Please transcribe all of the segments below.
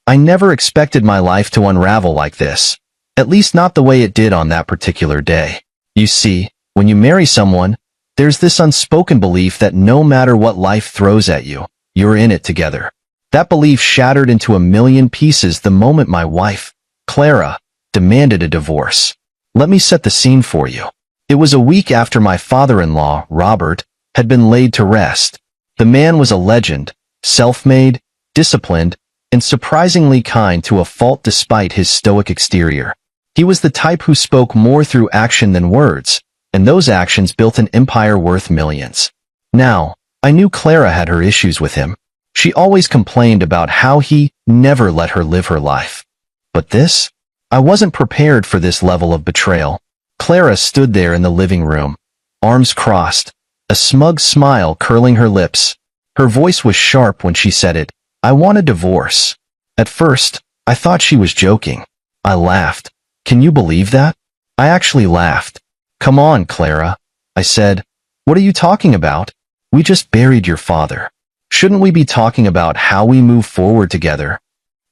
I never expected my life to unravel like this. At least not the way it did on that particular day. You see, when you marry someone, there's this unspoken belief that no matter what life throws at you, you're in it together. That belief shattered into a million pieces the moment my wife, Clara, demanded a divorce. Let me set the scene for you. It was a week after my father-in-law, Robert, had been laid to rest. The man was a legend, self-made, disciplined, and surprisingly kind to a fault despite his stoic exterior. He was the type who spoke more through action than words, and those actions built an empire worth millions. Now, I knew Clara had her issues with him. She always complained about how he never let her live her life. But this? I wasn't prepared for this level of betrayal. Clara stood there in the living room, arms crossed, a smug smile curling her lips. Her voice was sharp when she said it. I want a divorce. At first, I thought she was joking. I laughed. Can you believe that? I actually laughed. Come on, Clara, I said. What are you talking about? We just buried your father. Shouldn't we be talking about how we move forward together?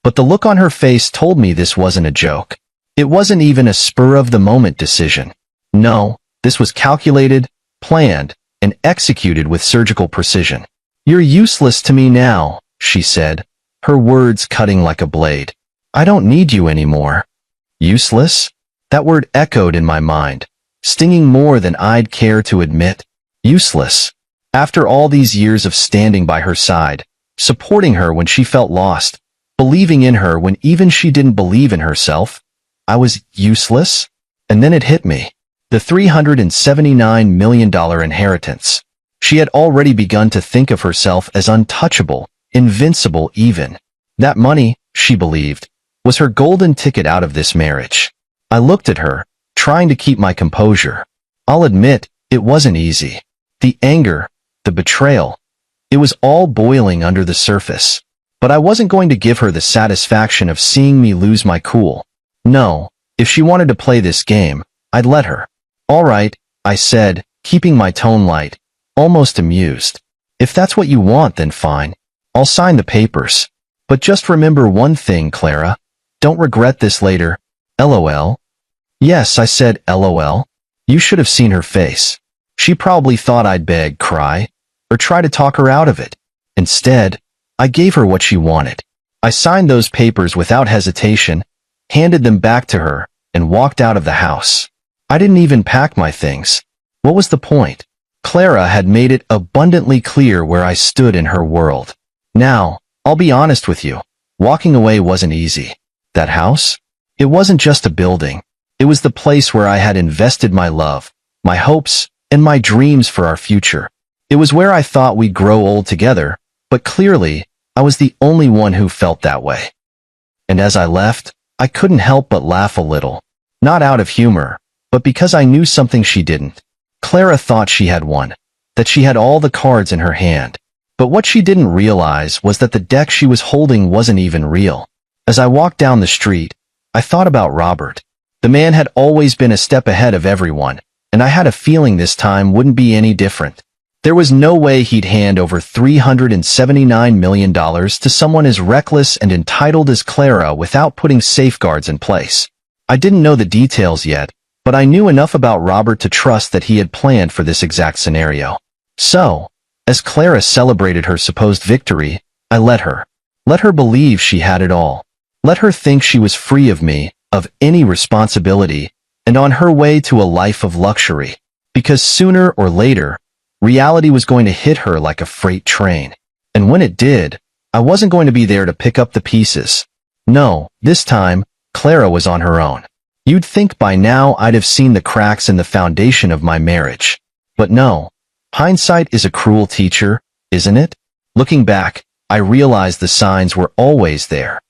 But the look on her face told me this wasn't a joke. It wasn't even a spur-of-the-moment decision. No, this was calculated, planned, and executed with surgical precision. You're useless to me now, she said, her words cutting like a blade. I don't need you anymore. Useless? That word echoed in my mind, stinging more than I'd care to admit. Useless. After all these years of standing by her side, supporting her when she felt lost, believing in her when even she didn't believe in herself, I was useless? And then it hit me. The $379 million inheritance. She had already begun to think of herself as untouchable, invincible even. That money, she believed, was her golden ticket out of this marriage. I looked at her, trying to keep my composure. I'll admit, it wasn't easy. The anger, the betrayal, it was all boiling under the surface. But I wasn't going to give her the satisfaction of seeing me lose my cool. No, if she wanted to play this game, I'd let her. All right, I said, keeping my tone light, almost amused. If that's what you want, then fine. I'll sign the papers. But just remember one thing, Clara. Don't regret this later. LOL. Yes, I said LOL. You should have seen her face. She probably thought I'd beg, cry, or try to talk her out of it. Instead, I gave her what she wanted. I signed those papers without hesitation, handed them back to her, and walked out of the house. I didn't even pack my things. What was the point? Clara had made it abundantly clear where I stood in her world. Now, I'll be honest with you. Walking away wasn't easy. That house? It wasn't just a building. It was the place where I had invested my love, my hopes, and my dreams for our future. It was where I thought we'd grow old together, but clearly, I was the only one who felt that way. And as I left, I couldn't help but laugh a little. Not out of humor, but because I knew something she didn't. Clara thought she had won, that she had all the cards in her hand. But what she didn't realize was that the deck she was holding wasn't even real. As I walked down the street, I thought about Robert. The man had always been a step ahead of everyone, and I had a feeling this time wouldn't be any different. There was no way he'd hand over $379 million to someone as reckless and entitled as Clara without putting safeguards in place. I didn't know the details yet, but I knew enough about Robert to trust that he had planned for this exact scenario. So, as Clara celebrated her supposed victory, I let her. Let her believe she had it all. Let her think she was free of me, of any responsibility, and on her way to a life of luxury. Because sooner or later, reality was going to hit her like a freight train. And when it did, I wasn't going to be there to pick up the pieces. No, this time, Clara was on her own. You'd think by now I'd have seen the cracks in the foundation of my marriage. But no. Hindsight is a cruel teacher, isn't it? Looking back, I realized the signs were always there.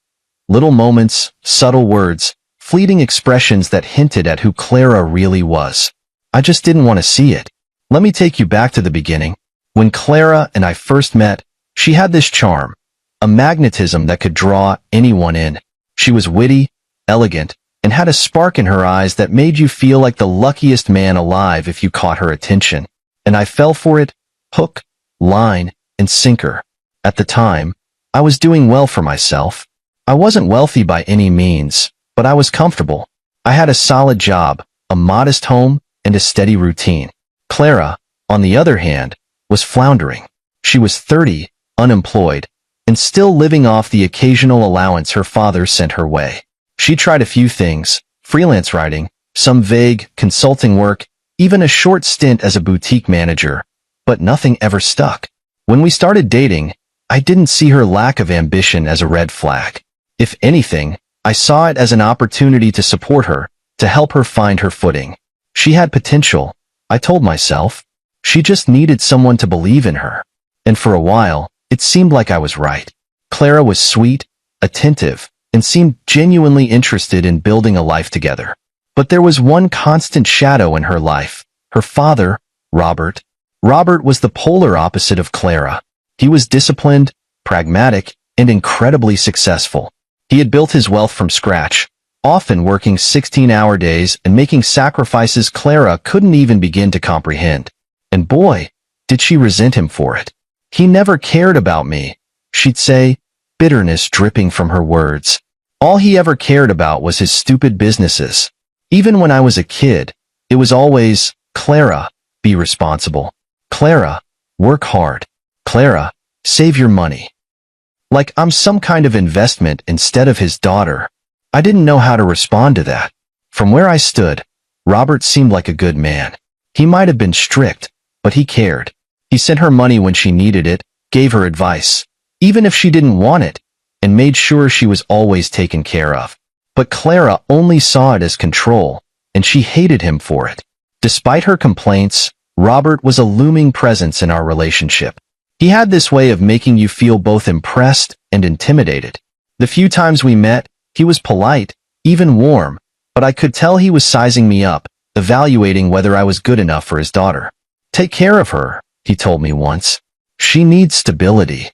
Little moments, subtle words, fleeting expressions that hinted at who Clara really was. I just didn't want to see it. Let me take you back to the beginning. When Clara and I first met, she had this charm, a magnetism that could draw anyone in. She was witty, elegant, and had a spark in her eyes that made you feel like the luckiest man alive if you caught her attention. And I fell for it, hook, line, and sinker. At the time, I was doing well for myself. I wasn't wealthy by any means, but I was comfortable. I had a solid job, a modest home, and a steady routine. Clara, on the other hand, was floundering. She was 30, unemployed, and still living off the occasional allowance her father sent her way. She tried a few things, freelance writing, some vague consulting work, even a short stint as a boutique manager, but nothing ever stuck. When we started dating, I didn't see her lack of ambition as a red flag. If anything, I saw it as an opportunity to support her, to help her find her footing. She had potential, I told myself. She just needed someone to believe in her. And for a while, it seemed like I was right. Clara was sweet, attentive, and seemed genuinely interested in building a life together. But there was one constant shadow in her life. Her father, Robert. Robert was the polar opposite of Clara. He was disciplined, pragmatic, and incredibly successful. He had built his wealth from scratch, often working 16-hour days and making sacrifices Clara couldn't even begin to comprehend. And boy, did she resent him for it. He never cared about me, she'd say, bitterness dripping from her words. All he ever cared about was his stupid businesses. Even when I was a kid, it was always, Clara, be responsible. Clara, work hard. Clara, save your money. Like I'm some kind of investment instead of his daughter. I didn't know how to respond to that. From where I stood, Robert seemed like a good man. He might have been strict, but he cared. He sent her money when she needed it, gave her advice, even if she didn't want it, and made sure she was always taken care of. But Clara only saw it as control, and she hated him for it. Despite her complaints, Robert was a looming presence in our relationship. He had this way of making you feel both impressed and intimidated. The few times we met, he was polite, even warm, but I could tell he was sizing me up, evaluating whether I was good enough for his daughter. Take care of her, he told me once. She needs stability.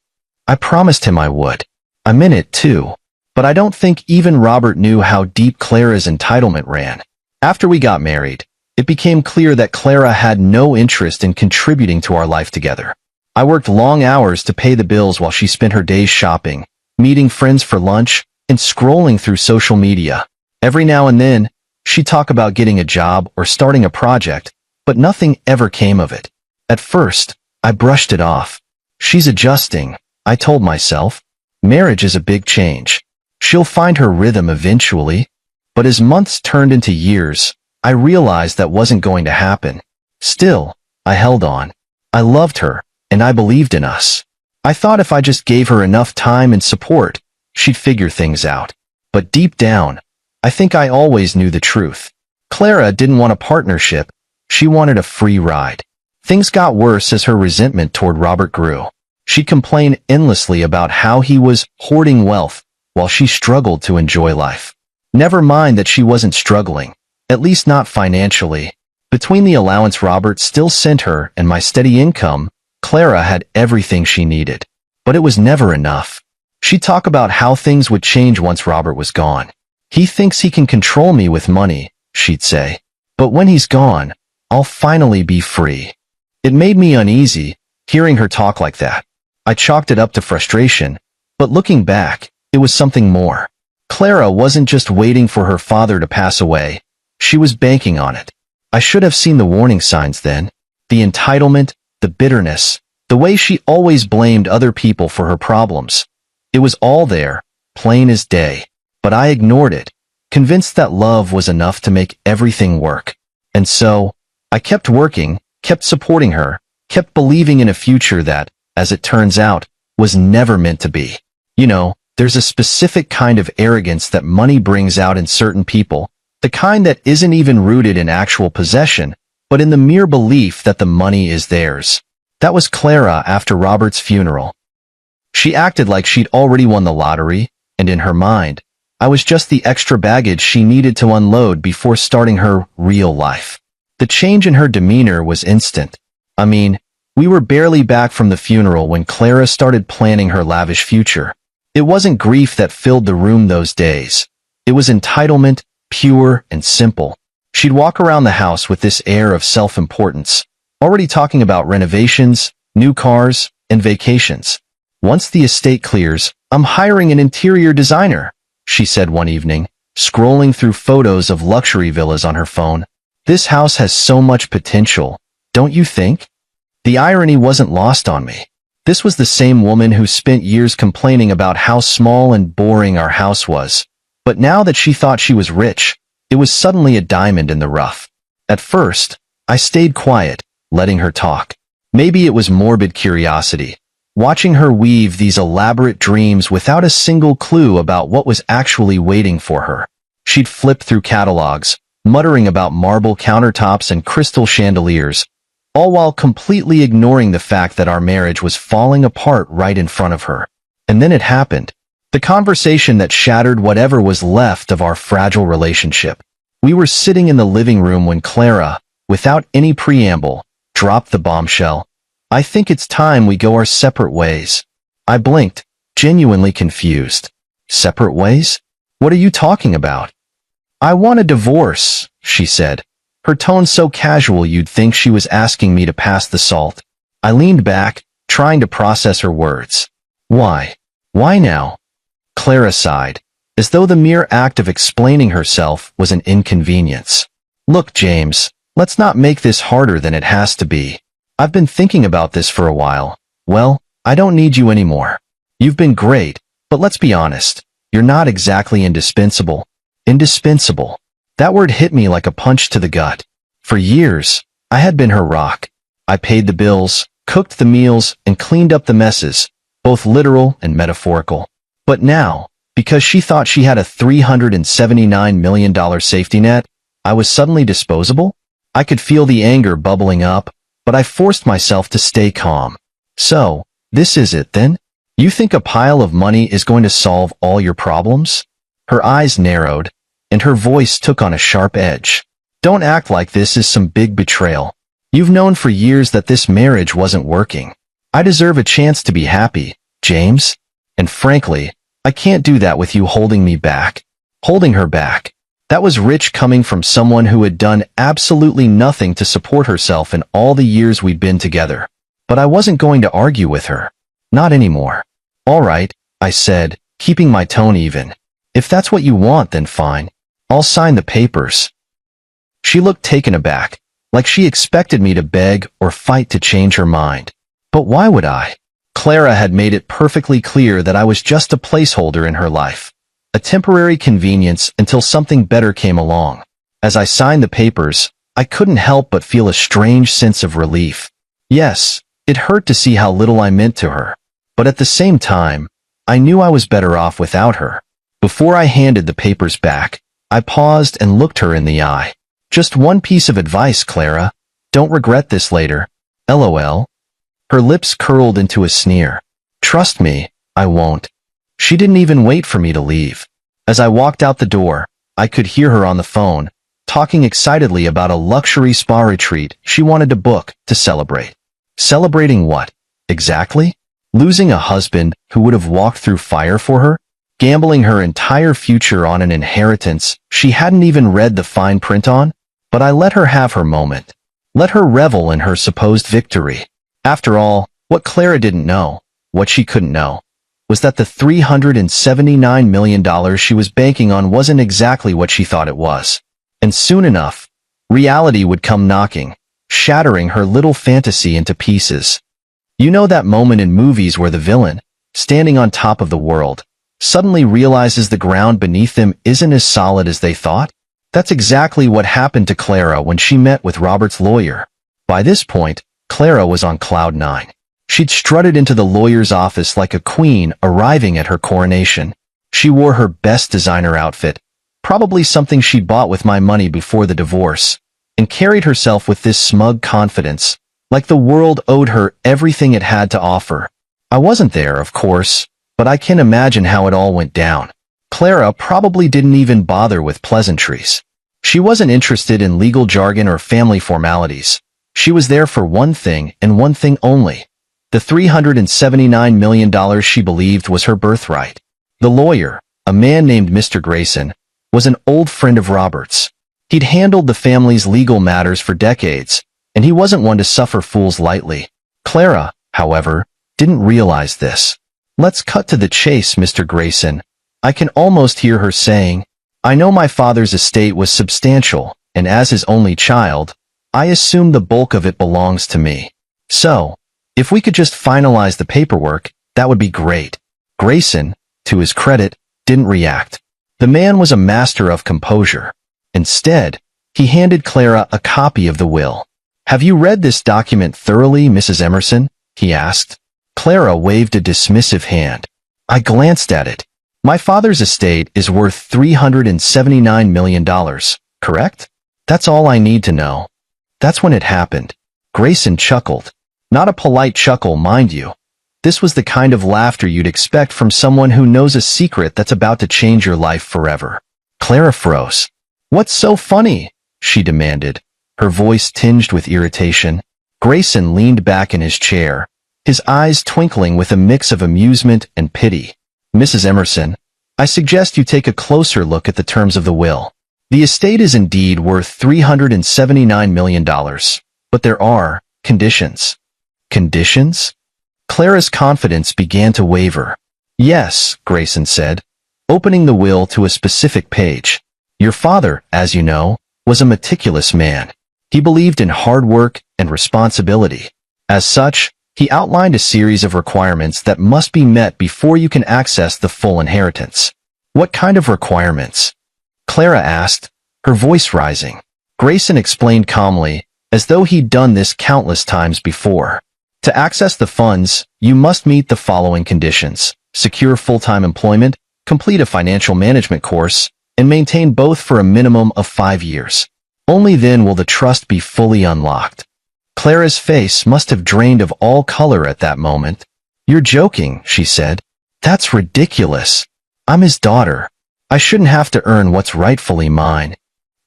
I promised him I would. I meant it too. But I don't think even Robert knew how deep Clara's entitlement ran. After we got married, it became clear that Clara had no interest in contributing to our life together. I worked long hours to pay the bills while she spent her days shopping, meeting friends for lunch, and scrolling through social media. Every now and then, she'd talk about getting a job or starting a project, but nothing ever came of it. At first, I brushed it off. She's adjusting, I told myself. Marriage is a big change. She'll find her rhythm eventually. But as months turned into years, I realized that wasn't going to happen. Still, I held on. I loved her, and I believed in us. I thought if I just gave her enough time and support, she'd figure things out. But deep down, I think I always knew the truth. Clara didn't want a partnership. She wanted a free ride. Things got worse as her resentment toward Robert grew. She complained endlessly about how he was hoarding wealth while she struggled to enjoy life. Never mind that she wasn't struggling, at least not financially. Between the allowance Robert still sent her and my steady income, Clara had everything she needed. But it was never enough. She'd talk about how things would change once Robert was gone. He thinks he can control me with money, she'd say. But when he's gone, I'll finally be free. It made me uneasy, hearing her talk like that. I chalked it up to frustration, but looking back, it was something more. Clara wasn't just waiting for her father to pass away. She was banking on it. I should have seen the warning signs then. The entitlement, the bitterness, the way she always blamed other people for her problems. It was all there, plain as day. But I ignored it, convinced that love was enough to make everything work. And so, I kept working, kept supporting her, kept believing in a future that, as it turns out, was never meant to be. You know, there's a specific kind of arrogance that money brings out in certain people, the kind that isn't even rooted in actual possession, but in the mere belief that the money is theirs. That was Clara after Robert's funeral. She acted like she'd already won the lottery, and in her mind, I was just the extra baggage she needed to unload before starting her real life. The change in her demeanor was instant. I mean, we were barely back from the funeral when Clara started planning her lavish future. It wasn't grief that filled the room those days. It was entitlement, pure and simple. She'd walk around the house with this air of self-importance, already talking about renovations, new cars, and vacations. Once the estate clears, I'm hiring an interior designer, she said one evening, scrolling through photos of luxury villas on her phone. This house has so much potential, don't you think? The irony wasn't lost on me. This was the same woman who spent years complaining about how small and boring our house was. But now that she thought she was rich, it was suddenly a diamond in the rough. At first, I stayed quiet, letting her talk. Maybe it was morbid curiosity, watching her weave these elaborate dreams without a single clue about what was actually waiting for her. She'd flip through catalogs, muttering about marble countertops and crystal chandeliers, all while completely ignoring the fact that our marriage was falling apart right in front of her. And then it happened. The conversation that shattered whatever was left of our fragile relationship. We were sitting in the living room when Clara, without any preamble, dropped the bombshell. I think it's time we go our separate ways. I blinked, genuinely confused. Separate ways? What are you talking about? I want a divorce, she said, her tone so casual you'd think she was asking me to pass the salt. I leaned back, trying to process her words. Why? Why now? Clara sighed, as though the mere act of explaining herself was an inconvenience. Look, James, let's not make this harder than it has to be. I've been thinking about this for a while. Well, I don't need you anymore. You've been great, but let's be honest. You're not exactly indispensable. Indispensable. That word hit me like a punch to the gut. For years, I had been her rock. I paid the bills, cooked the meals, and cleaned up the messes, both literal and metaphorical. But now, because she thought she had a $379 million safety net, I was suddenly disposable? I could feel the anger bubbling up, but I forced myself to stay calm. So, this is it then? You think a pile of money is going to solve all your problems? Her eyes narrowed, and her voice took on a sharp edge. Don't act like this is some big betrayal. You've known for years that this marriage wasn't working. I deserve a chance to be happy, James. And frankly, I can't do that with you holding me back. Holding her back. That was rich coming from someone who had done absolutely nothing to support herself in all the years we'd been together. But I wasn't going to argue with her. Not anymore. All right, I said, keeping my tone even. If that's what you want, then fine. I'll sign the papers. She looked taken aback, like she expected me to beg or fight to change her mind. But why would I? Clara had made it perfectly clear that I was just a placeholder in her life. A temporary convenience until something better came along. As I signed the papers, I couldn't help but feel a strange sense of relief. Yes, it hurt to see how little I meant to her. But at the same time, I knew I was better off without her. Before I handed the papers back, I paused and looked her in the eye. Just one piece of advice, Clara. Don't regret this later. LOL. Her lips curled into a sneer. Trust me, I won't. She didn't even wait for me to leave. As I walked out the door, I could hear her on the phone, talking excitedly about a luxury spa retreat she wanted to book to celebrate. Celebrating what? Exactly? Losing a husband who would have walked through fire for her? Gambling her entire future on an inheritance she hadn't even read the fine print on? But I let her have her moment. Let her revel in her supposed victory. After all, what Clara didn't know, what she couldn't know, was that the $379 million she was banking on wasn't exactly what she thought it was. And soon enough, reality would come knocking, shattering her little fantasy into pieces. You know that moment in movies where the villain, standing on top of the world, suddenly realizes the ground beneath them isn't as solid as they thought? That's exactly what happened to Clara when she met with Robert's lawyer. By this point, Clara was on cloud nine. She'd strutted into the lawyer's office like a queen arriving at her coronation. She wore her best designer outfit, probably something she'd bought with my money before the divorce, and carried herself with this smug confidence, like the world owed her everything it had to offer. I wasn't there, of course, but I can imagine how it all went down. Clara probably didn't even bother with pleasantries. She wasn't interested in legal jargon or family formalities. She was there for one thing and one thing only. The $379 million she believed was her birthright. The lawyer, a man named Mr. Grayson, was an old friend of Robert's. He'd handled the family's legal matters for decades, and he wasn't one to suffer fools lightly. Clara, however, didn't realize this. Let's cut to the chase, Mr. Grayson. I can almost hear her saying, I know my father's estate was substantial, and as his only child, I assume the bulk of it belongs to me. So, if we could just finalize the paperwork, that would be great. Grayson, to his credit, didn't react. The man was a master of composure. Instead, he handed Clara a copy of the will. Have you read this document thoroughly, Mrs. Emerson? He asked. Clara waved a dismissive hand. I glanced at it. My father's estate is worth $379 million, correct? That's all I need to know. That's when it happened. Grayson chuckled. Not a polite chuckle, mind you. This was the kind of laughter you'd expect from someone who knows a secret that's about to change your life forever. Clara froze. What's so funny? She demanded, her voice tinged with irritation. Grayson leaned back in his chair, his eyes twinkling with a mix of amusement and pity. Mrs. Emerson, I suggest you take a closer look at the terms of the will. The estate is indeed worth $379 million, but there are conditions. Conditions? Clara's confidence began to waver. Yes, Grayson said, opening the will to a specific page. Your father, as you know, was a meticulous man. He believed in hard work and responsibility. As such, he outlined a series of requirements that must be met before you can access the full inheritance. What kind of requirements? Clara asked, her voice rising. Grayson explained calmly, as though he'd done this countless times before. To access the funds, you must meet the following conditions: secure full-time employment, complete a financial management course, and maintain both for a minimum of 5 years. Only then will the trust be fully unlocked. Clara's face must have drained of all color at that moment. You're joking, she said. That's ridiculous. I'm his daughter. I shouldn't have to earn what's rightfully mine.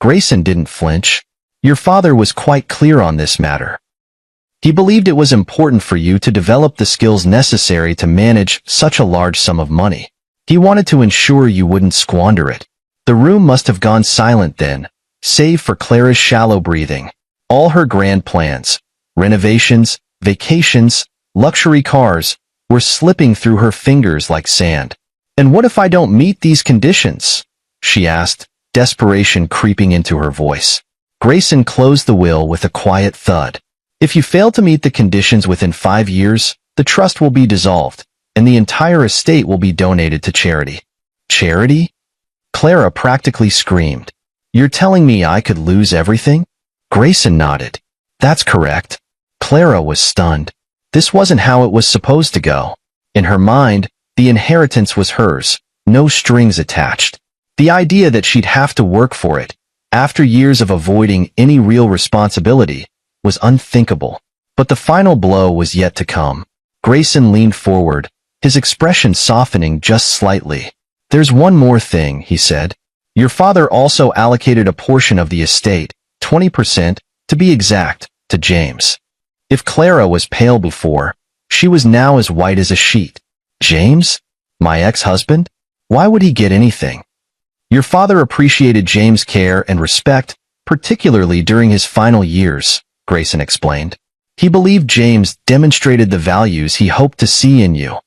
Grayson didn't flinch. Your father was quite clear on this matter. He believed it was important for you to develop the skills necessary to manage such a large sum of money. He wanted to ensure you wouldn't squander it. The room must have gone silent then, save for Clara's shallow breathing. All her grand plans, renovations, vacations, luxury cars, were slipping through her fingers like sand. And what if I don't meet these conditions? She asked, desperation creeping into her voice. Grayson closed the will with a quiet thud. If you fail to meet the conditions within 5 years, the trust will be dissolved, and the entire estate will be donated to charity. Charity? Clara practically screamed. You're telling me I could lose everything? Grayson nodded. That's correct. Clara was stunned. This wasn't how it was supposed to go. In her mind, the inheritance was hers, no strings attached. The idea that she'd have to work for it, after years of avoiding any real responsibility, was unthinkable. But the final blow was yet to come. Grayson leaned forward, his expression softening just slightly. There's one more thing, he said. Your father also allocated a portion of the estate, 20%, to be exact, to James. If Clara was pale before, she was now as white as a sheet. James? My ex-husband? Why would he get anything? Your father appreciated James' care and respect, particularly during his final years, Grayson explained. He believed James demonstrated the values he hoped to see in you.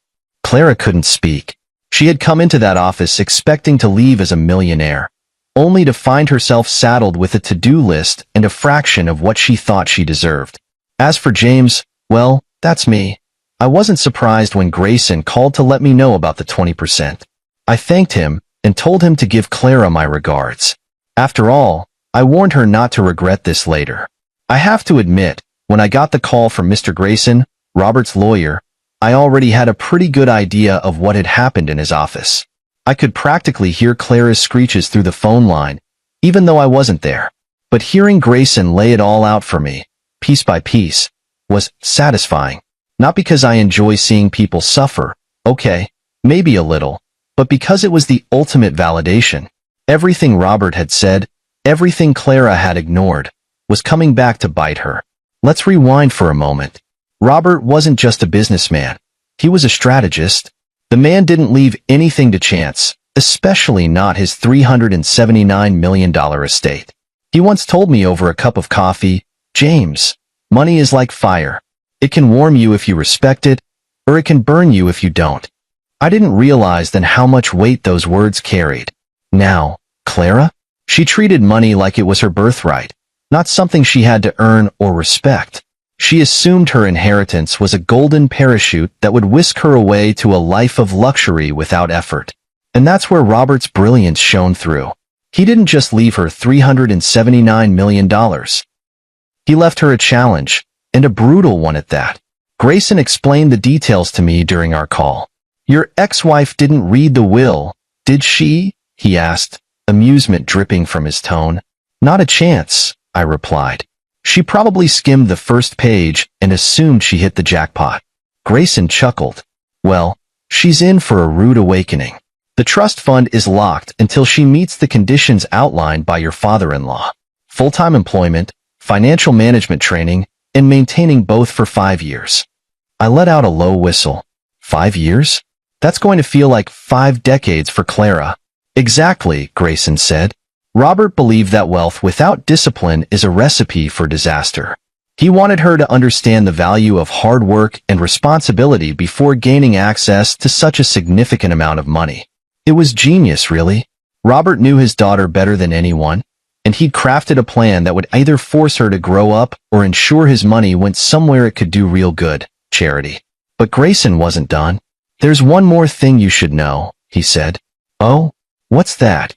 Clara couldn't speak. She had come into that office expecting to leave as a millionaire, only to find herself saddled with a to-do list and a fraction of what she thought she deserved. As for James, well, that's me. I wasn't surprised when Grayson called to let me know about the 20%. I thanked him and told him to give Clara my regards. After all, I warned her not to regret this later. I have to admit, when I got the call from Mr. Grayson, Robert's lawyer, I already had a pretty good idea of what had happened in his office. I could practically hear Clara's screeches through the phone line, even though I wasn't there. But hearing Grayson lay it all out for me, piece by piece, was satisfying. Not because I enjoy seeing people suffer, okay, maybe a little, but because it was the ultimate validation. Everything Robert had said, everything Clara had ignored, was coming back to bite her. Let's rewind for a moment. Robert wasn't just a businessman. He was a strategist. The man didn't leave anything to chance, especially not his $379 million estate. He once told me over a cup of coffee, James, money is like fire. It can warm you if you respect it, or it can burn you if you don't. I didn't realize then how much weight those words carried. Now, Clara? She treated money like it was her birthright, not something she had to earn or respect. She assumed her inheritance was a golden parachute that would whisk her away to a life of luxury without effort. And that's where Robert's brilliance shone through. He didn't just leave her $379 million. He left her a challenge, and a brutal one at that. Grayson explained the details to me during our call. Your ex-wife didn't read the will, did she? He asked, amusement dripping from his tone. Not a chance, I replied. She probably skimmed the first page and assumed she hit the jackpot. Grayson chuckled. Well, she's in for a rude awakening. The trust fund is locked until she meets the conditions outlined by your father-in-law. Full-time employment, financial management training, and maintaining both for 5 years. I let out a low whistle. 5 years? That's going to feel like 5 decades for Clara. Exactly, Grayson said. Robert believed that wealth without discipline is a recipe for disaster. He wanted her to understand the value of hard work and responsibility before gaining access to such a significant amount of money. It was genius, really. Robert knew his daughter better than anyone, and he'd crafted a plan that would either force her to grow up or ensure his money went somewhere it could do real good, charity. But Grayson wasn't done. There's one more thing you should know, he said. Oh? What's that?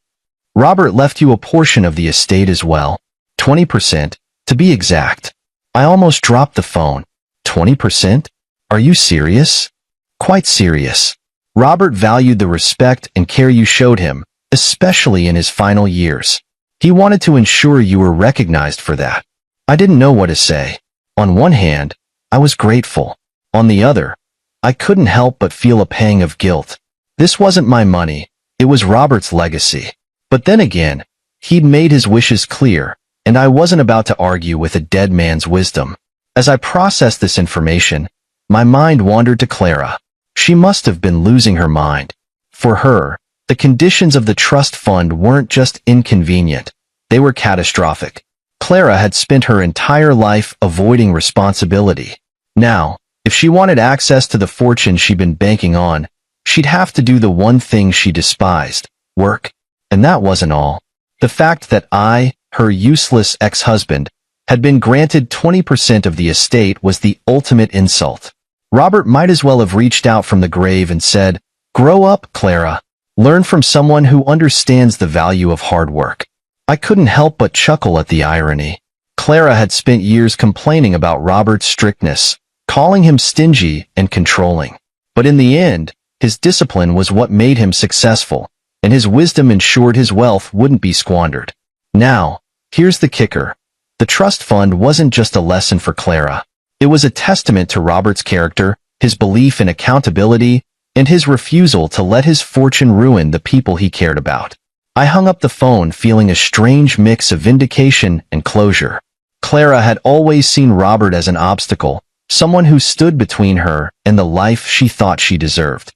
Robert left you a portion of the estate as well. 20%, to be exact. I almost dropped the phone. 20%? Are you serious? Quite serious. Robert valued the respect and care you showed him, especially in his final years. He wanted to ensure you were recognized for that. I didn't know what to say. On one hand, I was grateful. On the other, I couldn't help but feel a pang of guilt. This wasn't my money. It was Robert's legacy. But then again, he'd made his wishes clear, and I wasn't about to argue with a dead man's wisdom. As I processed this information, my mind wandered to Clara. She must have been losing her mind. For her, the conditions of the trust fund weren't just inconvenient. They were catastrophic. Clara had spent her entire life avoiding responsibility. Now, if she wanted access to the fortune she'd been banking on, she'd have to do the one thing she despised, work. And that wasn't all. The fact that I, her useless ex-husband, had been granted 20% of the estate was the ultimate insult. Robert might as well have reached out from the grave and said, "Grow up, Clara. Learn from someone who understands the value of hard work." I couldn't help but chuckle at the irony. Clara had spent years complaining about Robert's strictness, calling him stingy and controlling. But in the end, his discipline was what made him successful, and his wisdom ensured his wealth wouldn't be squandered. Now, here's the kicker. The trust fund wasn't just a lesson for Clara. It was a testament to Robert's character, his belief in accountability, and his refusal to let his fortune ruin the people he cared about. I hung up the phone feeling a strange mix of vindication and closure. Clara had always seen Robert as an obstacle, someone who stood between her and the life she thought she deserved.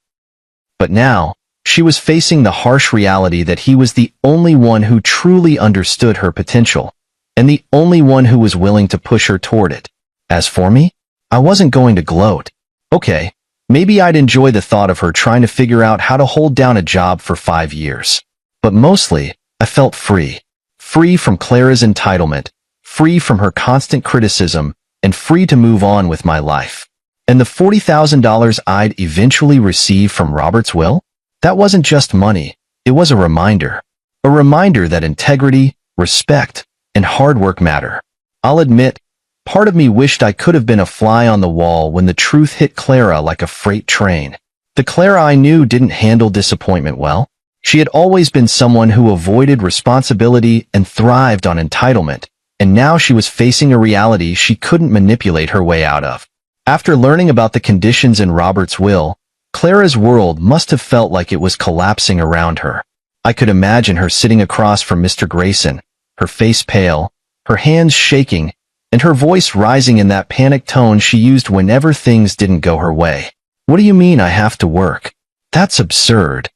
But now, she was facing the harsh reality that he was the only one who truly understood her potential, and the only one who was willing to push her toward it. As for me, I wasn't going to gloat. Okay, maybe I'd enjoy the thought of her trying to figure out how to hold down a job for 5 years. But mostly, I felt free. Free from Clara's entitlement, free from her constant criticism, and free to move on with my life. And the $40,000 I'd eventually receive from Robert's will? That wasn't just money, it was a reminder. A reminder that integrity, respect, and hard work matter. I'll admit, part of me wished I could have been a fly on the wall when the truth hit Clara like a freight train. The Clara I knew didn't handle disappointment well. She had always been someone who avoided responsibility and thrived on entitlement, and now she was facing a reality she couldn't manipulate her way out of. After learning about the conditions in Robert's will, Clara's world must have felt like it was collapsing around her. I could imagine her sitting across from Mr. Grayson, her face pale, her hands shaking, and her voice rising in that panicked tone she used whenever things didn't go her way. "What do you mean I have to work? That's absurd."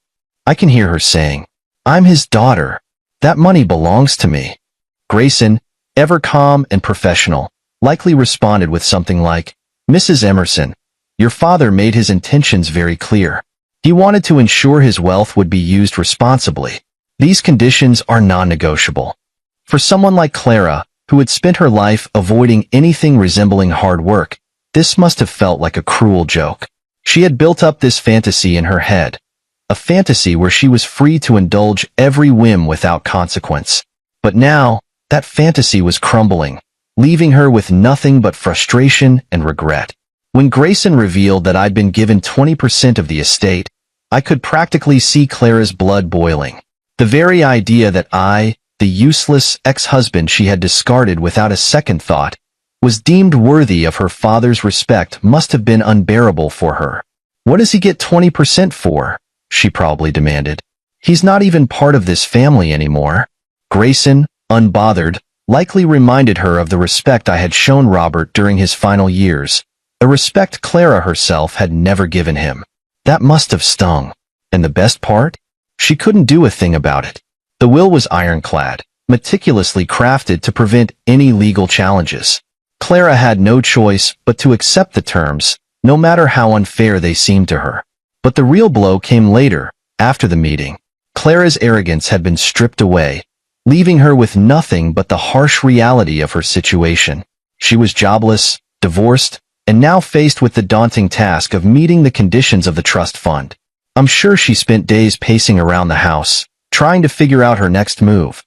I can hear her saying, "I'm his daughter. That money belongs to me." Grayson, ever calm and professional, likely responded with something like, "Mrs. Emerson, your father made his intentions very clear. He wanted to ensure his wealth would be used responsibly. These conditions are non-negotiable. For someone like Clara, who had spent her life avoiding anything resembling hard work, this must have felt like a cruel joke. She had built up this fantasy in her head, a fantasy where she was free to indulge every whim without consequence. But now, that fantasy was crumbling, leaving her with nothing but frustration and regret. When Grayson revealed that I'd been given 20% of the estate, I could practically see Clara's blood boiling. The very idea that I, the useless ex-husband she had discarded without a second thought, was deemed worthy of her father's respect must have been unbearable for her. "What does he get 20% for?" she probably demanded. "He's not even part of this family anymore." Grayson, unbothered, likely reminded her of the respect I had shown Robert during his final years, a respect Clara herself had never given him. That must have stung. And the best part? She couldn't do a thing about it. The will was ironclad, meticulously crafted to prevent any legal challenges. Clara had no choice but to accept the terms, no matter how unfair they seemed to her. But the real blow came later, after the meeting. Clara's arrogance had been stripped away, leaving her with nothing but the harsh reality of her situation. She was jobless, divorced, and now faced with the daunting task of meeting the conditions of the trust fund. I'm sure she spent days pacing around the house, trying to figure out her next move.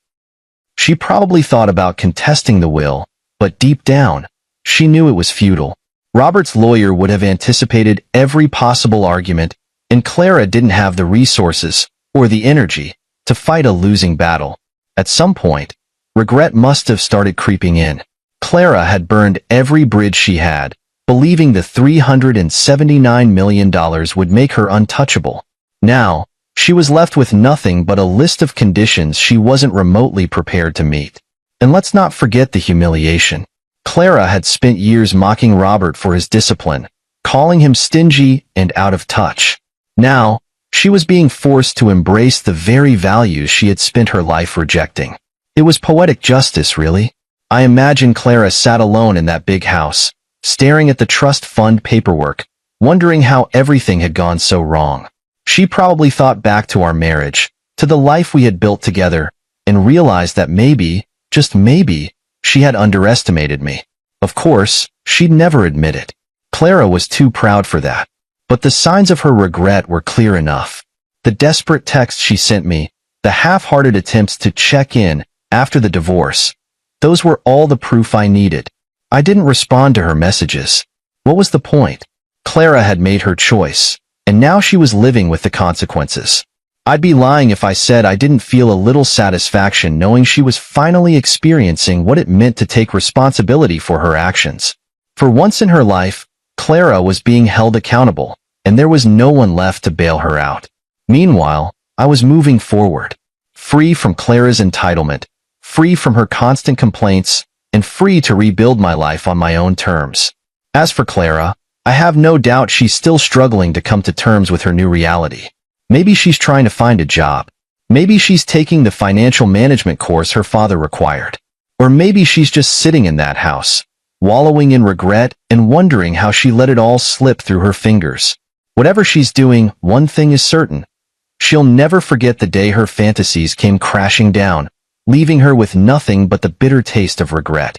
She probably thought about contesting the will, but deep down, she knew it was futile. Robert's lawyer would have anticipated every possible argument, and Clara didn't have the resources, or the energy, to fight a losing battle. At some point, regret must have started creeping in. Clara had burned every bridge she had, believing the $379 million would make her untouchable. Now, she was left with nothing but a list of conditions she wasn't remotely prepared to meet. And let's not forget the humiliation. Clara had spent years mocking Robert for his discipline, calling him stingy and out of touch. Now, she was being forced to embrace the very values she had spent her life rejecting. It was poetic justice, really. I imagine Clara sat alone in that big house, staring at the trust fund paperwork, wondering how everything had gone so wrong. She probably thought back to our marriage, to the life we had built together, and realized that maybe, just maybe, she had underestimated me. Of course, she'd never admit it. Clara was too proud for that. But the signs of her regret were clear enough. The desperate texts she sent me, the half-hearted attempts to check in after the divorce, those were all the proof I needed. I didn't respond to her messages. What was the point? Clara had made her choice, and now she was living with the consequences. I'd be lying if I said I didn't feel a little satisfaction knowing she was finally experiencing what it meant to take responsibility for her actions. For once in her life, Clara was being held accountable, and there was no one left to bail her out. Meanwhile, I was moving forward, free from Clara's entitlement, free from her constant complaints, and free to rebuild my life on my own terms. As for Clara, I have no doubt she's still struggling to come to terms with her new reality. Maybe she's trying to find a job. Maybe she's taking the financial management course her father required. Or maybe she's just sitting in that house, wallowing in regret and wondering how she let it all slip through her fingers. Whatever she's doing, one thing is certain. She'll never forget the day her fantasies came crashing down, leaving her with nothing but the bitter taste of regret.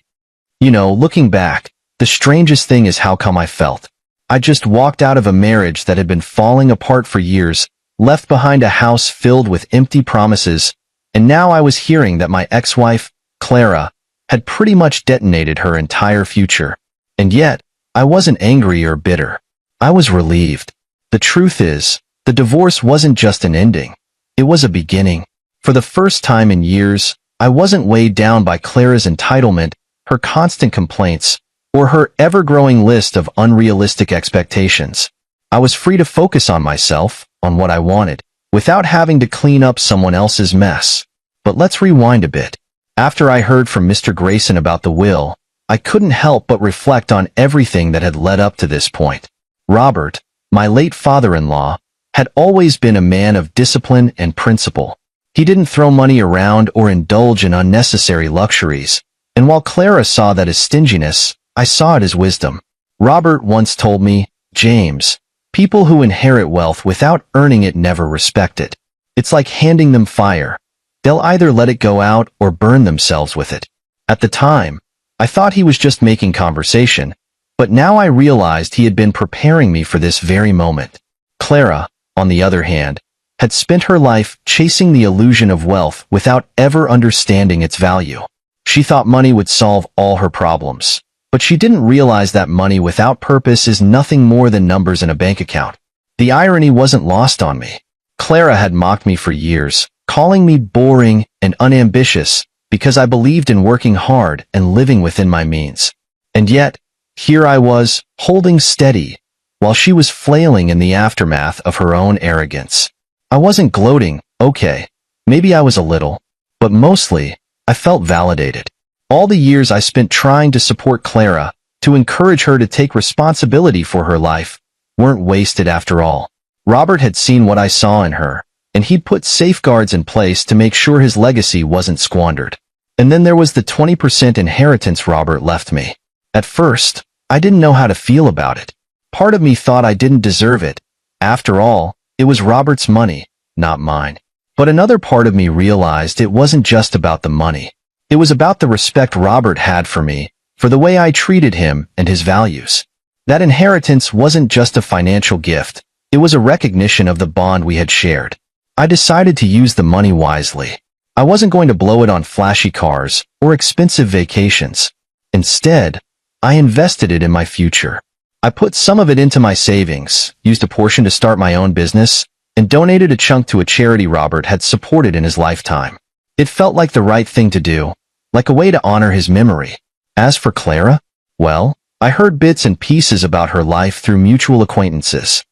You know, looking back, the strangest thing is how come I felt. I just walked out of a marriage that had been falling apart for years, left behind a house filled with empty promises, and now I was hearing that my ex-wife, Clara, had pretty much detonated her entire future. And yet, I wasn't angry or bitter. I was relieved. The truth is, the divorce wasn't just an ending. It was a beginning. For the first time in years, I wasn't weighed down by Clara's entitlement, her constant complaints, or her ever-growing list of unrealistic expectations. I was free to focus on myself, on what I wanted, without having to clean up someone else's mess. But let's rewind a bit. After I heard from Mr. Grayson about the will, I couldn't help but reflect on everything that had led up to this point. Robert, my late father-in-law, had always been a man of discipline and principle. He didn't throw money around or indulge in unnecessary luxuries, and while Clara saw that as stinginess, I saw it as wisdom. Robert once told me, "James, People who inherit wealth without earning it never respect it. It's like handing them fire. They'll either let it go out or burn themselves with it. At the time, I thought he was just making conversation, but now I realized he had been preparing me for this very moment. Clara, on the other hand, had spent her life chasing the illusion of wealth without ever understanding its value. She thought money would solve all her problems, but she didn't realize that money without purpose is nothing more than numbers in a bank account. The irony wasn't lost on me. Clara had mocked me for years, calling me boring and unambitious because I believed in working hard and living within my means. And yet, here I was, holding steady, while she was flailing in the aftermath of her own arrogance. I wasn't gloating, okay, maybe I was a little, but mostly, I felt validated. All the years I spent trying to support Clara, to encourage her to take responsibility for her life, weren't wasted after all. Robert had seen what I saw in her, and he'd put safeguards in place to make sure his legacy wasn't squandered. And then there was the 20% inheritance Robert left me. At first, I didn't know how to feel about it. Part of me thought I didn't deserve it. After all, it was Robert's money, not mine. But another part of me realized it wasn't just about the money. It was about the respect Robert had for me, for the way I treated him and his values. That inheritance wasn't just a financial gift. It was a recognition of the bond we had shared. I decided to use the money wisely. I wasn't going to blow it on flashy cars or expensive vacations. Instead, I invested it in my future. I put some of it into my savings, used a portion to start my own business, and donated a chunk to a charity Robert had supported in his lifetime. It felt like the right thing to do, like a way to honor his memory. As for Clara, well, I heard bits and pieces about her life through mutual acquaintances.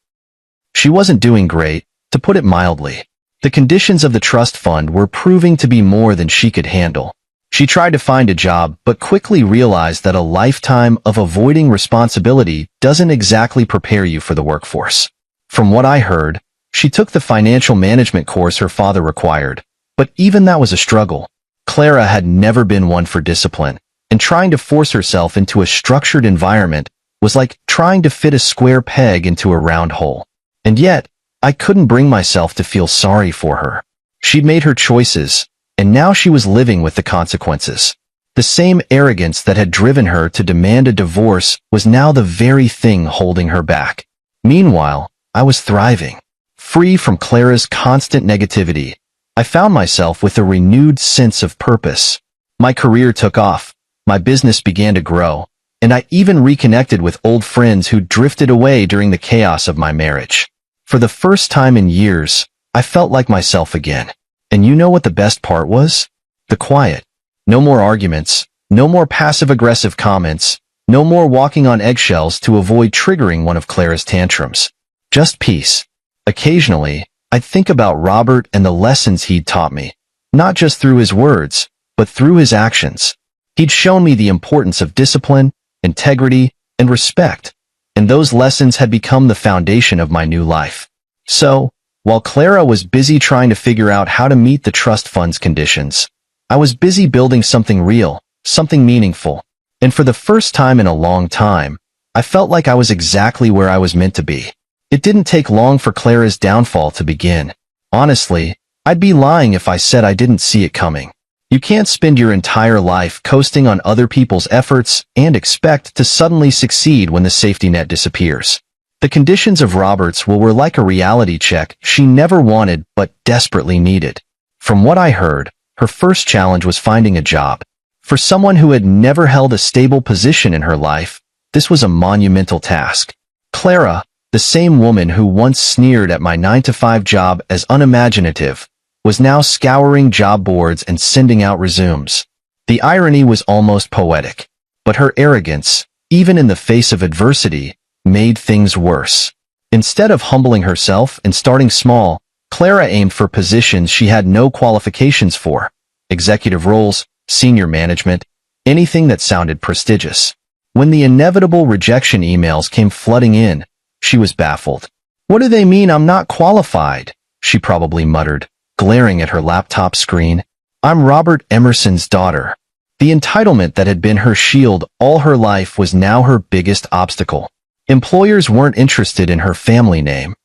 She wasn't doing great, to put it mildly. The conditions of the trust fund were proving to be more than she could handle. She tried to find a job, but quickly realized that a lifetime of avoiding responsibility doesn't exactly prepare you for the workforce. From what I heard, she took the financial management course her father required, but even that was a struggle. Clara had never been one for discipline, and trying to force herself into a structured environment was like trying to fit a square peg into a round hole. And yet, I couldn't bring myself to feel sorry for her. She'd made her choices, and now she was living with the consequences. The same arrogance that had driven her to demand a divorce was now the very thing holding her back. Meanwhile, I was thriving. Free from Clara's constant negativity, I found myself with a renewed sense of purpose. My career took off, my business began to grow, and I even reconnected with old friends who drifted away during the chaos of my marriage. For the first time in years, I felt like myself again. And you know what the best part was? The quiet. No more arguments, no more passive-aggressive comments, no more walking on eggshells to avoid triggering one of Clara's tantrums. Just peace. Occasionally, I'd think about Robert and the lessons he'd taught me, not just through his words, but through his actions. He'd shown me the importance of discipline, integrity, and respect, and those lessons had become the foundation of my new life. So, while Clara was busy trying to figure out how to meet the trust fund's conditions, I was busy building something real, something meaningful. And for the first time in a long time, I felt like I was exactly where I was meant to be. It didn't take long for Clara's downfall to begin. Honestly, I'd be lying if I said I didn't see it coming. You can't spend your entire life coasting on other people's efforts and expect to suddenly succeed when the safety net disappears. The conditions of Robert's will were like a reality check she never wanted but desperately needed. From what I heard, her first challenge was finding a job. For someone who had never held a stable position in her life, this was a monumental task. Clara, the same woman who once sneered at my 9-to-5 job as unimaginative, was now scouring job boards and sending out resumes. The irony was almost poetic, but her arrogance, even in the face of adversity, made things worse. Instead of humbling herself and starting small, Clara aimed for positions she had no qualifications for: executive roles, senior management, anything that sounded prestigious. When the inevitable rejection emails came flooding in, she was baffled. "What do they mean I'm not qualified?" she probably muttered, glaring at her laptop screen. "I'm Robert Emerson's daughter." The entitlement that had been her shield all her life was now her biggest obstacle. Employers weren't interested in her family name.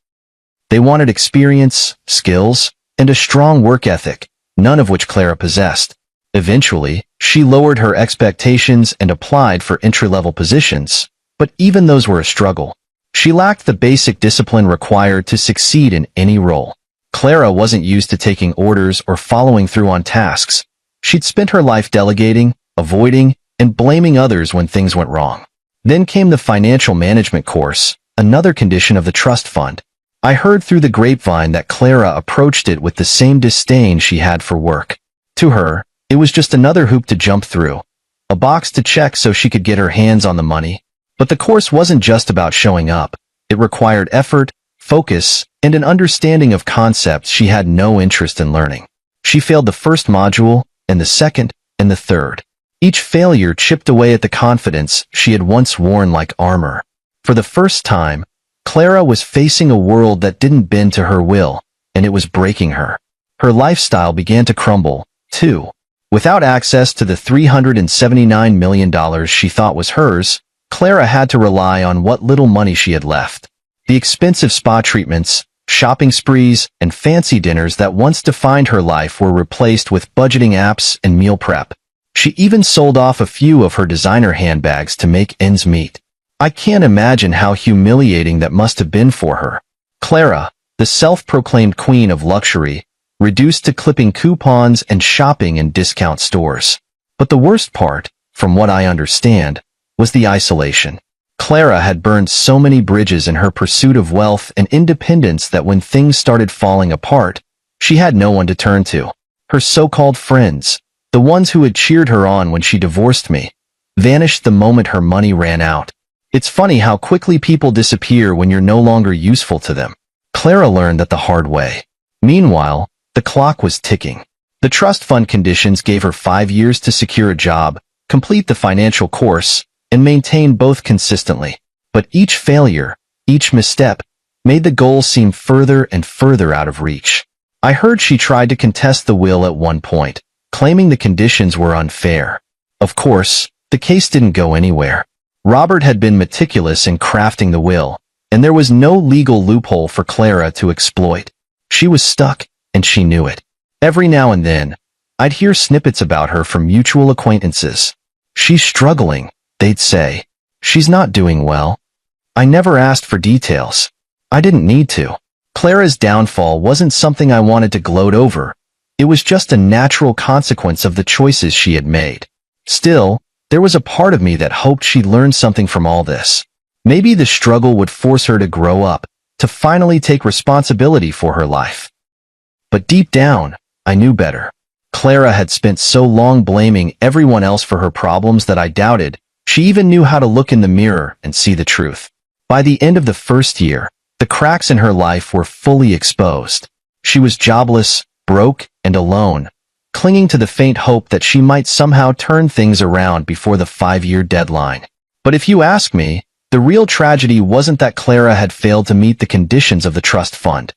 They wanted experience, skills, and a strong work ethic, none of which Clara possessed. Eventually, she lowered her expectations and applied for entry-level positions, but even those were a struggle. She lacked the basic discipline required to succeed in any role. Clara wasn't used to taking orders or following through on tasks. She'd spent her life delegating, avoiding, and blaming others when things went wrong. Then came the financial management course, another condition of the trust fund. I heard through the grapevine that Clara approached it with the same disdain she had for work. To her, it was just another hoop to jump through, a box to check so she could get her hands on the money. But the course wasn't just about showing up. It required effort, focus, and an understanding of concepts she had no interest in learning. She failed the first module, and the second, and the third. Each failure chipped away at the confidence she had once worn like armor. For the first time, Clara was facing a world that didn't bend to her will, and it was breaking her. Her lifestyle began to crumble, too. Without access to the $379 million she thought was hers, Clara had to rely on what little money she had left. The expensive spa treatments, shopping sprees, and fancy dinners that once defined her life were replaced with budgeting apps and meal prep. She even sold off a few of her designer handbags to make ends meet. I can't imagine how humiliating that must have been for her. Clara, the self-proclaimed queen of luxury, reduced to clipping coupons and shopping in discount stores. But the worst part, from what I understand, was the isolation. Clara had burned so many bridges in her pursuit of wealth and independence that when things started falling apart, she had no one to turn to. Her so-called friends, the ones who had cheered her on when she divorced me, vanished the moment her money ran out. It's funny how quickly people disappear when you're no longer useful to them. Clara learned that the hard way. Meanwhile, the clock was ticking. The trust fund conditions gave her 5 years to secure a job, complete the financial course, and maintain both consistently. But each failure, each misstep, made the goal seem further and further out of reach. I heard she tried to contest the will at one point, claiming the conditions were unfair. Of course, the case didn't go anywhere. Robert had been meticulous in crafting the will, and there was no legal loophole for Clara to exploit. She was stuck, and she knew it. Every now and then, I'd hear snippets about her from mutual acquaintances. "She's struggling," they'd say. "She's not doing well." I never asked for details. I didn't need to. Clara's downfall wasn't something I wanted to gloat over. It was just a natural consequence of the choices she had made. Still, there was a part of me that hoped she'd learn something from all this. Maybe the struggle would force her to grow up, to finally take responsibility for her life. But deep down, I knew better. Clara had spent so long blaming everyone else for her problems that I doubted she even knew how to look in the mirror and see the truth. By the end of the first year, the cracks in her life were fully exposed. She was jobless, broke, and alone, clinging to the faint hope that she might somehow turn things around before the 5-year deadline. But if you ask me, the real tragedy wasn't that Clara had failed to meet the conditions of the trust fund.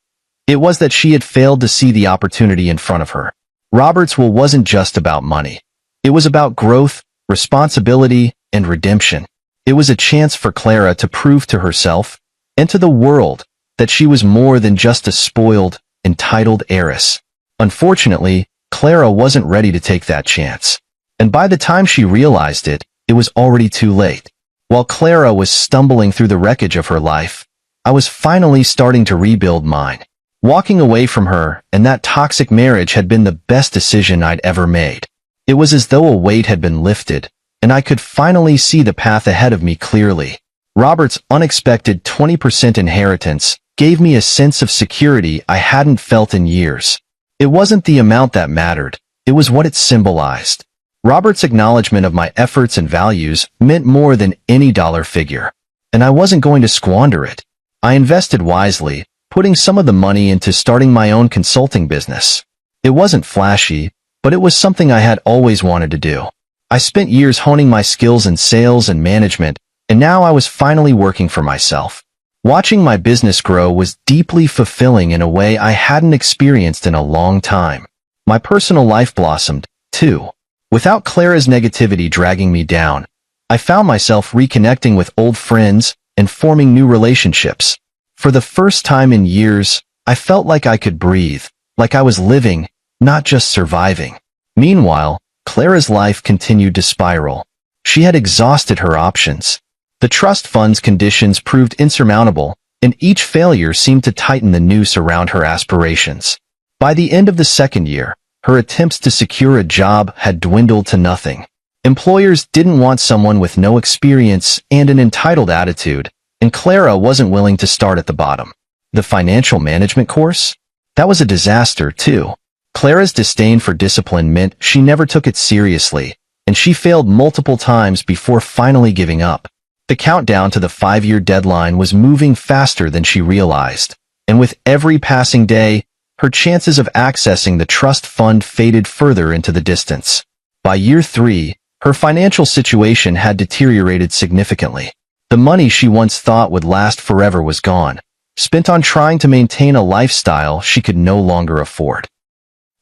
It was that she had failed to see the opportunity in front of her. Robert's will wasn't just about money. It was about growth, responsibility, and redemption. It was a chance for Clara to prove to herself and to the world that she was more than just a spoiled, entitled heiress. Unfortunately, Clara wasn't ready to take that chance. And by the time she realized it, it was already too late. While Clara was stumbling through the wreckage of her life, I was finally starting to rebuild mine. Walking away from her and that toxic marriage had been the best decision I'd ever made. It was as though a weight had been lifted, and I could finally see the path ahead of me clearly. Robert's unexpected 20% inheritance gave me a sense of security I hadn't felt in years. It wasn't the amount that mattered, it was what it symbolized. Robert's acknowledgement of my efforts and values meant more than any dollar figure, and I wasn't going to squander it. I invested wisely, putting some of the money into starting my own consulting business. It wasn't flashy, but it was something I had always wanted to do. I spent years honing my skills in sales and management, and now I was finally working for myself. Watching my business grow was deeply fulfilling in a way I hadn't experienced in a long time. My personal life blossomed, too. Without Clara's negativity dragging me down, I found myself reconnecting with old friends and forming new relationships. For the first time in years, I felt like I could breathe, like I was living, not just surviving. Meanwhile, Clara's life continued to spiral. She had exhausted her options. The trust fund's conditions proved insurmountable, and each failure seemed to tighten the noose around her aspirations. By the end of the second year, her attempts to secure a job had dwindled to nothing. Employers didn't want someone with no experience and an entitled attitude, and Clara wasn't willing to start at the bottom. The financial management course? That was a disaster, too. Clara's disdain for discipline meant she never took it seriously, and she failed multiple times before finally giving up. The countdown to the 5-year deadline was moving faster than she realized, and with every passing day, her chances of accessing the trust fund faded further into the distance. By year 3, her financial situation had deteriorated significantly. The money she once thought would last forever was gone, spent on trying to maintain a lifestyle she could no longer afford.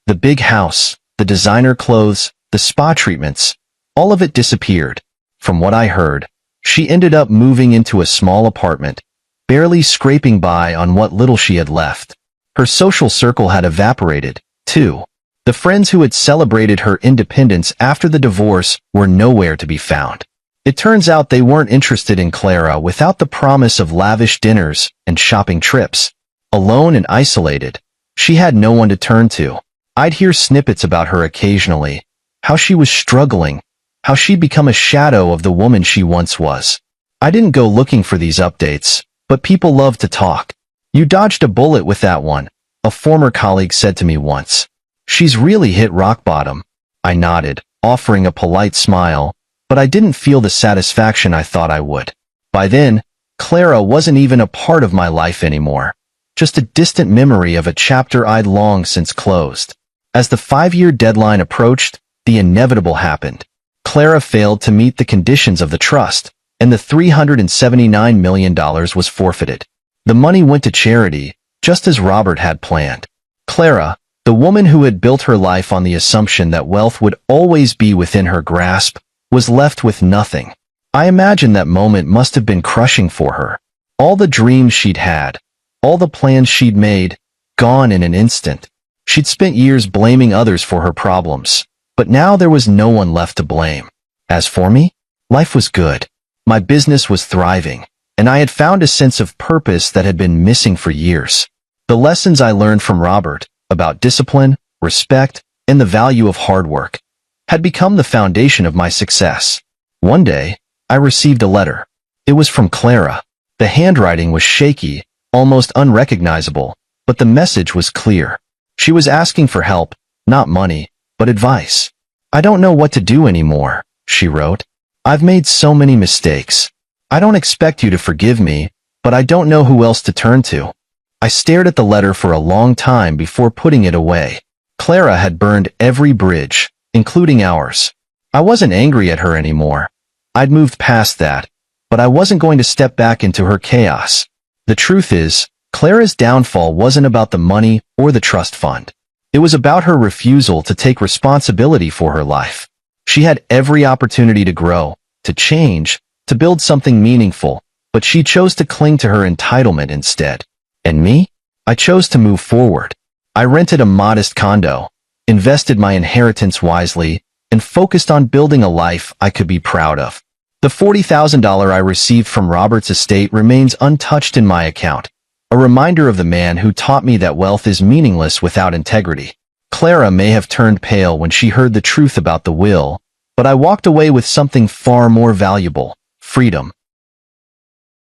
The big house, the designer clothes, the spa treatments, all of it disappeared. From what I heard, she ended up moving into a small apartment, barely scraping by on what little she had left. Her social circle had evaporated, too. The friends who had celebrated her independence after the divorce were nowhere to be found. It turns out they weren't interested in Clara without the promise of lavish dinners and shopping trips. Alone and isolated, she had no one to turn to. I'd hear snippets about her occasionally, how she was struggling, how she'd become a shadow of the woman she once was. I didn't go looking for these updates, but people love to talk. "You dodged a bullet with that one," a former colleague said to me once. "She's really hit rock bottom." I nodded, offering a polite smile, but I didn't feel the satisfaction I thought I would. By then, Clara wasn't even a part of my life anymore, just a distant memory of a chapter I'd long since closed. As the 5-year deadline approached, the inevitable happened. Clara failed to meet the conditions of the trust, and the $379 million was forfeited. The money went to charity, just as Robert had planned. Clara, the woman who had built her life on the assumption that wealth would always be within her grasp, was left with nothing. I imagine that moment must have been crushing for her. All the dreams she'd had, all the plans she'd made, gone in an instant. She'd spent years blaming others for her problems, but now there was no one left to blame. As for me, life was good. My business was thriving, and I had found a sense of purpose that had been missing for years. The lessons I learned from Robert about discipline, respect, and the value of hard work had become the foundation of my success. One day, I received a letter. It was from Clara. The handwriting was shaky, almost unrecognizable, but the message was clear. She was asking for help, not money, but advice. "I don't know what to do anymore," she wrote. "I've made so many mistakes. I don't expect you to forgive me, but I don't know who else to turn to." I stared at the letter for a long time before putting it away. Clara had burned every bridge, including ours. I wasn't angry at her anymore. I'd moved past that, but I wasn't going to step back into her chaos. The truth is, Clara's downfall wasn't about the money or the trust fund. It was about her refusal to take responsibility for her life. She had every opportunity to grow, to change, to build something meaningful, but she chose to cling to her entitlement instead. And me? I chose to move forward. I rented a modest condo, invested my inheritance wisely, and focused on building a life I could be proud of. The $40,000 I received from Robert's estate remains untouched in my account, a reminder of the man who taught me that wealth is meaningless without integrity. Clara may have turned pale when she heard the truth about the will, but I walked away with something far more valuable: freedom.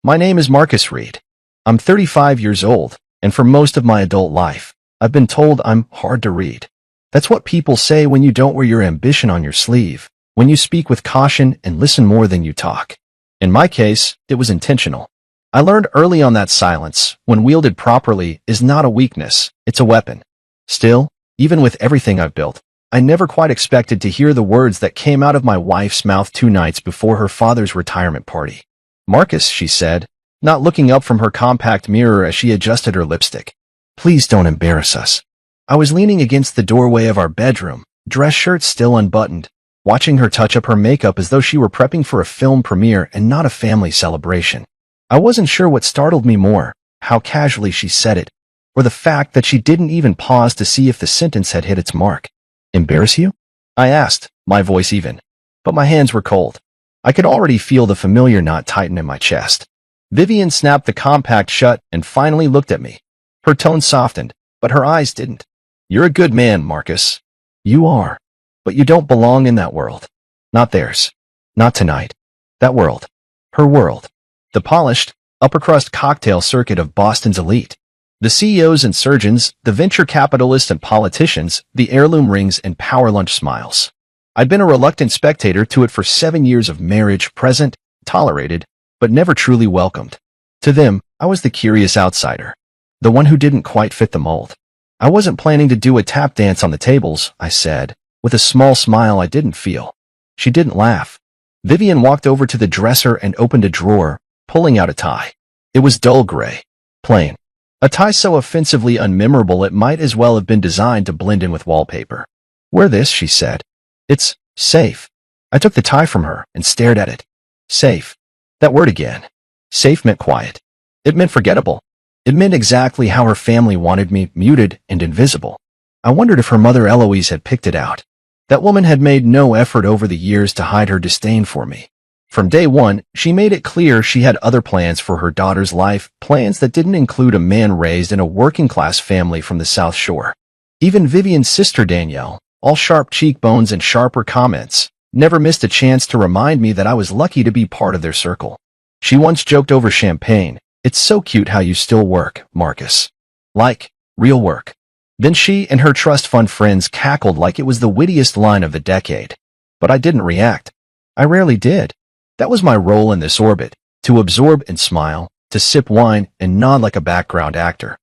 My name is Marcus Reed. I'm 35 years old, and for most of my adult life, I've been told I'm hard to read. That's what people say when you don't wear your ambition on your sleeve, when you speak with caution and listen more than you talk. In my case, it was intentional. I learned early on that silence, when wielded properly, is not a weakness, it's a weapon. Still, even with everything I've built, I never quite expected to hear the words that came out of my wife's mouth 2 nights before her father's retirement party. "Marcus," she said, not looking up from her compact mirror as she adjusted her lipstick. "Please don't embarrass us." I was leaning against the doorway of our bedroom, dress shirt still unbuttoned, watching her touch up her makeup as though she were prepping for a film premiere and not a family celebration. I wasn't sure what startled me more, how casually she said it, or the fact that she didn't even pause to see if the sentence had hit its mark. Embarrass you? I asked, my voice even. But my hands were cold. I could already feel the familiar knot tighten in my chest. Vivian snapped the compact shut and finally looked at me. Her tone softened, but her eyes didn't. You're a good man, Marcus. You are. But you don't belong in that world. Not theirs. Not tonight. That world. Her world. The polished, upper-crust cocktail circuit of Boston's elite. The CEOs and surgeons, the venture capitalists and politicians, the heirloom rings and power lunch smiles. I'd been a reluctant spectator to it for 7 years of marriage, present, tolerated, but never truly welcomed. To them, I was the curious outsider. The one who didn't quite fit the mold. I wasn't planning to do a tap dance on the tables, I said, with a small smile I didn't feel. She didn't laugh. Vivian walked over to the dresser and opened a drawer, pulling out a tie. It was dull gray. Plain. A tie so offensively unmemorable it might as well have been designed to blend in with wallpaper. Wear this, she said. It's safe. I took the tie from her and stared at it. Safe. That word again. Safe meant quiet. It meant forgettable. It meant exactly how her family wanted me, muted and invisible. I wondered if her mother Eloise had picked it out. That woman had made no effort over the years to hide her disdain for me. From day one, she made it clear she had other plans for her daughter's life, plans that didn't include a man raised in a working-class family from the South Shore. Even Vivian's sister Danielle, all sharp cheekbones and sharper comments, never missed a chance to remind me that I was lucky to be part of their circle. She once joked over champagne, "It's so cute how you still work, Marcus." Like, real work. Then she and her trust fund friends cackled like it was the wittiest line of the decade. But I didn't react. I rarely did. That was my role in this orbit, to absorb and smile, to sip wine and nod like a background actor.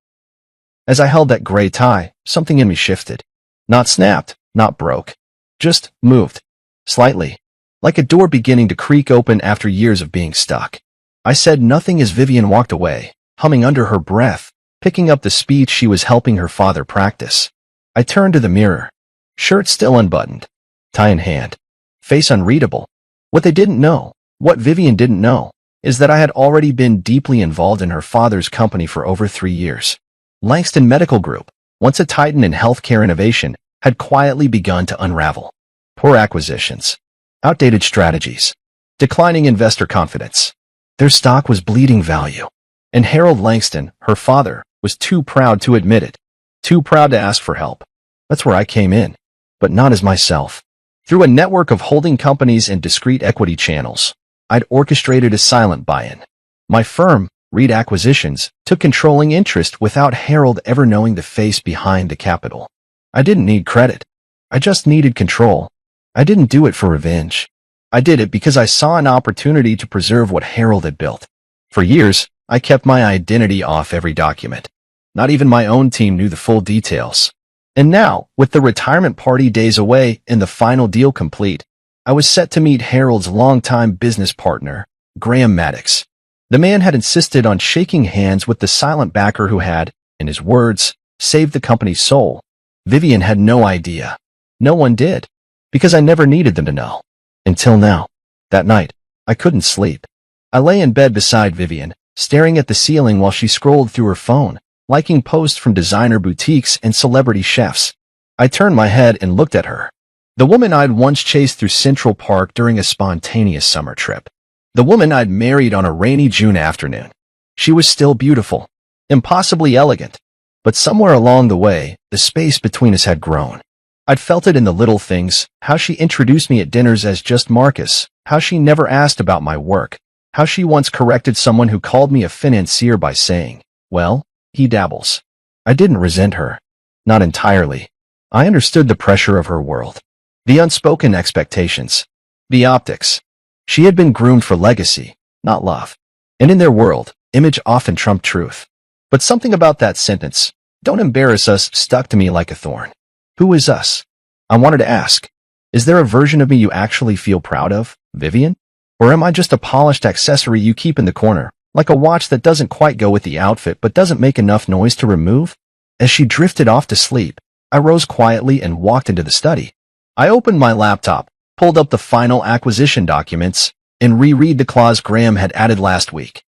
As I held that gray tie, something in me shifted. Not snapped, not broke. Just moved. Slightly. Like a door beginning to creak open after years of being stuck. I said nothing as Vivian walked away, humming under her breath, picking up the speech she was helping her father practice. I turned to the mirror. Shirt still unbuttoned. Tie in hand. Face unreadable. What they didn't know, what Vivian didn't know, is that I had already been deeply involved in her father's company for over 3 years. Langston Medical Group, once a titan in healthcare innovation, had quietly begun to unravel. Poor acquisitions. Outdated strategies. Declining investor confidence. Their stock was bleeding value. And Harold Langston, her father, was too proud to admit it. Too proud to ask for help. That's where I came in. But not as myself. Through a network of holding companies and discrete equity channels, I'd orchestrated a silent buy-in. My firm, Reed Acquisitions, took controlling interest without Harold ever knowing the face behind the capital. I didn't need credit. I just needed control. I didn't do it for revenge. I did it because I saw an opportunity to preserve what Harold had built. For years, I kept my identity off every document. Not even my own team knew the full details. And now, with the retirement party days away and the final deal complete, I was set to meet Harold's longtime business partner, Graham Maddox. The man had insisted on shaking hands with the silent backer who had, in his words, saved the company's soul. Vivian had no idea. No one did. Because I never needed them to know. Until now. That night, I couldn't sleep. I lay in bed beside Vivian, staring at the ceiling while she scrolled through her phone, liking posts from designer boutiques and celebrity chefs. I turned my head and looked at her. The woman I'd once chased through Central Park during a spontaneous summer trip. The woman I'd married on a rainy June afternoon. She was still beautiful. Impossibly elegant. But somewhere along the way, the space between us had grown. I'd felt it in the little things, how she introduced me at dinners as just Marcus, how she never asked about my work, how she once corrected someone who called me a financier by saying, "Well, he dabbles." I didn't resent her. Not entirely. I understood the pressure of her world. The unspoken expectations. The optics. She had been groomed for legacy, not love. And in their world, image often trumped truth. But something about that sentence, "Don't embarrass us," stuck to me like a thorn. Who is us? I wanted to ask. Is there a version of me you actually feel proud of, Vivian? Or am I just a polished accessory you keep in the corner, like a watch that doesn't quite go with the outfit but doesn't make enough noise to remove? As she drifted off to sleep, I rose quietly and walked into the study. I opened my laptop, pulled up the final acquisition documents, and reread the clause Graham had added last week.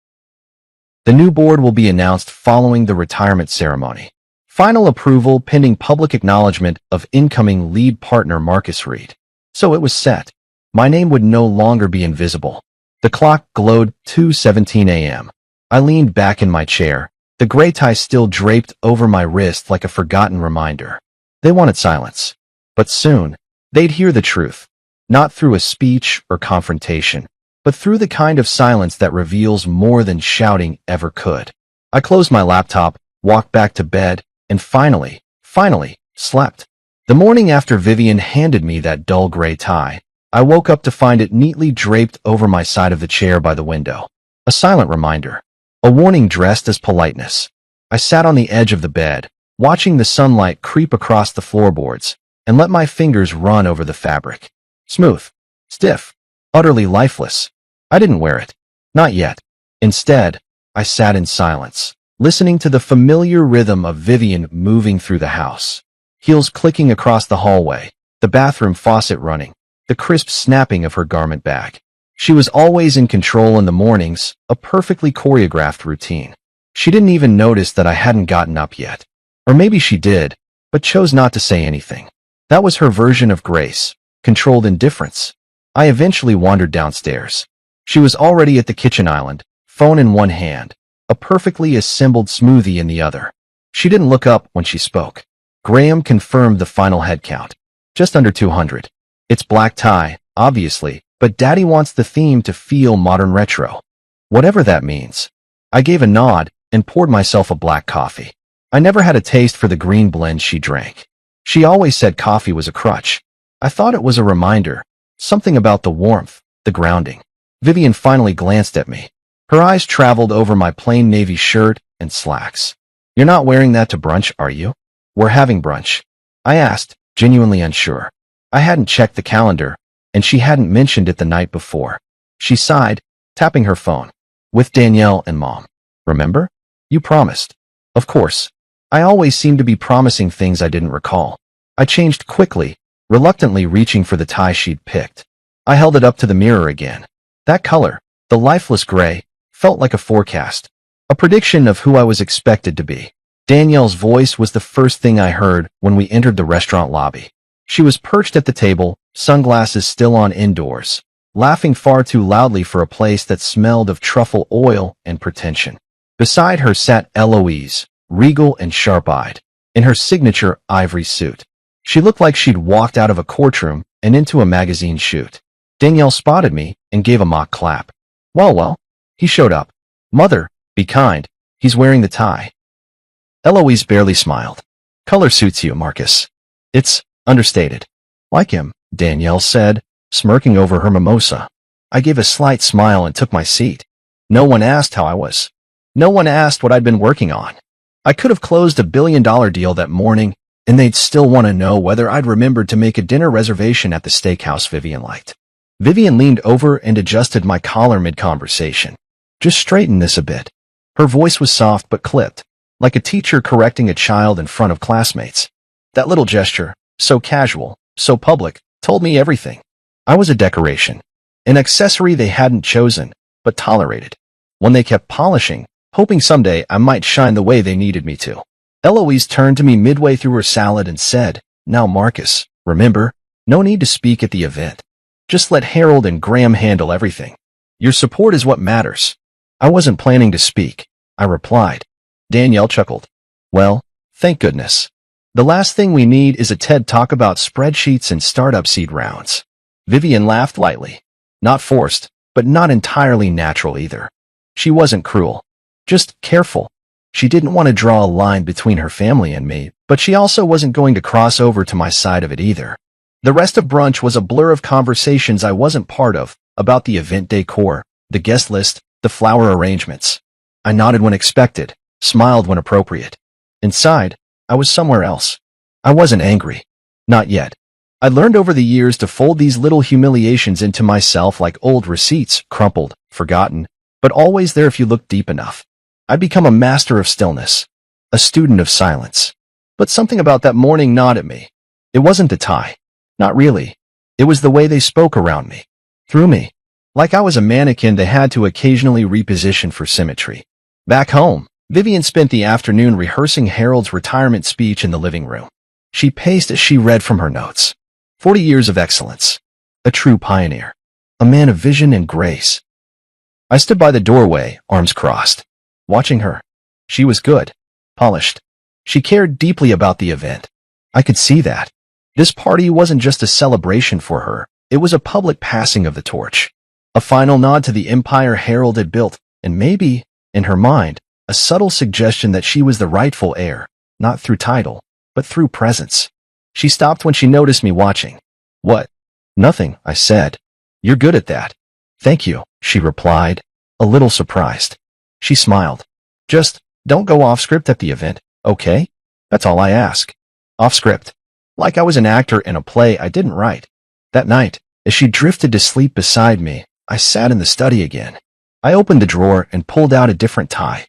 The new board will be announced following the retirement ceremony. Final approval pending public acknowledgement of incoming lead partner Marcus Reed. So it was set. My name would no longer be invisible. The clock glowed 2:17 a.m. I leaned back in my chair, the gray tie still draped over my wrist like a forgotten reminder. They wanted silence. But soon, they'd hear the truth. Not through a speech or confrontation, but through the kind of silence that reveals more than shouting ever could. I closed my laptop, walked back to bed, and finally, slept. The morning after Vivian handed me that dull gray tie, I woke up to find it neatly draped over my side of the chair by the window. A silent reminder. A warning dressed as politeness. I sat on the edge of the bed, watching the sunlight creep across the floorboards, and let my fingers run over the fabric. Smooth, stiff, utterly lifeless. I didn't wear it. Not yet. Instead, I sat in silence, listening to the familiar rhythm of Vivian moving through the house. Heels clicking across the hallway, the bathroom faucet running, the crisp snapping of her garment bag. She was always in control in the mornings, a perfectly choreographed routine. She didn't even notice that I hadn't gotten up yet. Or maybe she did, but chose not to say anything. That was her version of grace, controlled indifference. I eventually wandered downstairs. She was already at the kitchen island, phone in one hand, a perfectly assembled smoothie in the other. She didn't look up when she spoke. Graham confirmed the final head count. Just under 200. It's black tie, obviously, but Daddy wants the theme to feel modern retro. Whatever that means. I gave a nod and poured myself a black coffee. I never had a taste for the green blend she drank. She always said coffee was a crutch. I thought it was a reminder. Something about the warmth, the grounding. Vivian finally glanced at me. Her eyes traveled over my plain navy shirt and slacks. You're not wearing that to brunch, are you? We're having brunch. I asked, genuinely unsure. I hadn't checked the calendar, and she hadn't mentioned it the night before. She sighed, tapping her phone. With Danielle and Mom. Remember? You promised. Of course. I always seemed to be promising things I didn't recall. I changed quickly, reluctantly reaching for the tie she'd picked. I held it up to the mirror again. That color, the lifeless gray, felt like a forecast. A prediction of who I was expected to be. Danielle's voice was the first thing I heard when we entered the restaurant lobby. She was perched at the table, sunglasses still on indoors, laughing far too loudly for a place that smelled of truffle oil and pretension. Beside her sat Eloise, regal and sharp-eyed, in her signature ivory suit. She looked like she'd walked out of a courtroom and into a magazine shoot. Danielle spotted me and gave a mock clap. Well, he showed up. Mother, be kind, he's wearing the tie. Eloise barely smiled. Color suits you, Marcus. It's understated. Like him, Danielle said, smirking over her mimosa. I gave a slight smile and took my seat. No one asked how I was. No one asked what I'd been working on. I could have closed $1 billion deal that morning, and they'd still want to know whether I'd remembered to make a dinner reservation at the steakhouse Vivian liked. Vivian leaned over and adjusted my collar mid-conversation. Just straighten this a bit. Her voice was soft but clipped, like a teacher correcting a child in front of classmates. That little gesture, so casual, so public, told me everything. I was a decoration, an accessory they hadn't chosen, but tolerated. One they kept polishing, hoping someday I might shine the way they needed me to. Eloise turned to me midway through her salad and said, Now Marcus, remember, no need to speak at the event. Just let Harold and Graham handle everything. Your support is what matters. I wasn't planning to speak, I replied. Danielle chuckled. Well, thank goodness. The last thing we need is a TED Talk about spreadsheets and startup seed rounds. Vivian laughed lightly. Not forced, but not entirely natural either. She wasn't cruel. Just careful. She didn't want to draw a line between her family and me, but she also wasn't going to cross over to my side of it either. The rest of brunch was a blur of conversations I wasn't part of, about the event decor, the guest list, the flower arrangements. I nodded when expected, smiled when appropriate. Inside, I was somewhere else. I wasn't angry. Not yet. I learned over the years to fold these little humiliations into myself like old receipts, crumpled, forgotten, but always there if you look deep enough. I'd become a master of stillness, a student of silence. But something about that morning gnawed at me. It wasn't the tie. Not really. It was the way they spoke around me. Through me. Like I was a mannequin they had to occasionally reposition for symmetry. Back home, Vivian spent the afternoon rehearsing Harold's retirement speech in the living room. She paced as she read from her notes. 40 years of excellence. A true pioneer. A man of vision and grace. I stood by the doorway, arms crossed, watching her. She was good, polished. She cared deeply about the event. I could see that. This party wasn't just a celebration for her. It was a public passing of the torch. A final nod to the empire Harold had built, and maybe, in her mind, a subtle suggestion that she was the rightful heir, not through title, but through presence. She stopped when she noticed me watching. What? Nothing, I said. You're good at that. Thank you, she replied, a little surprised. She smiled. Just, don't go off script at the event, okay? That's all I ask. Off script. Like I was an actor in a play I didn't write. That night, as she drifted to sleep beside me, I sat in the study again. I opened the drawer and pulled out a different tie.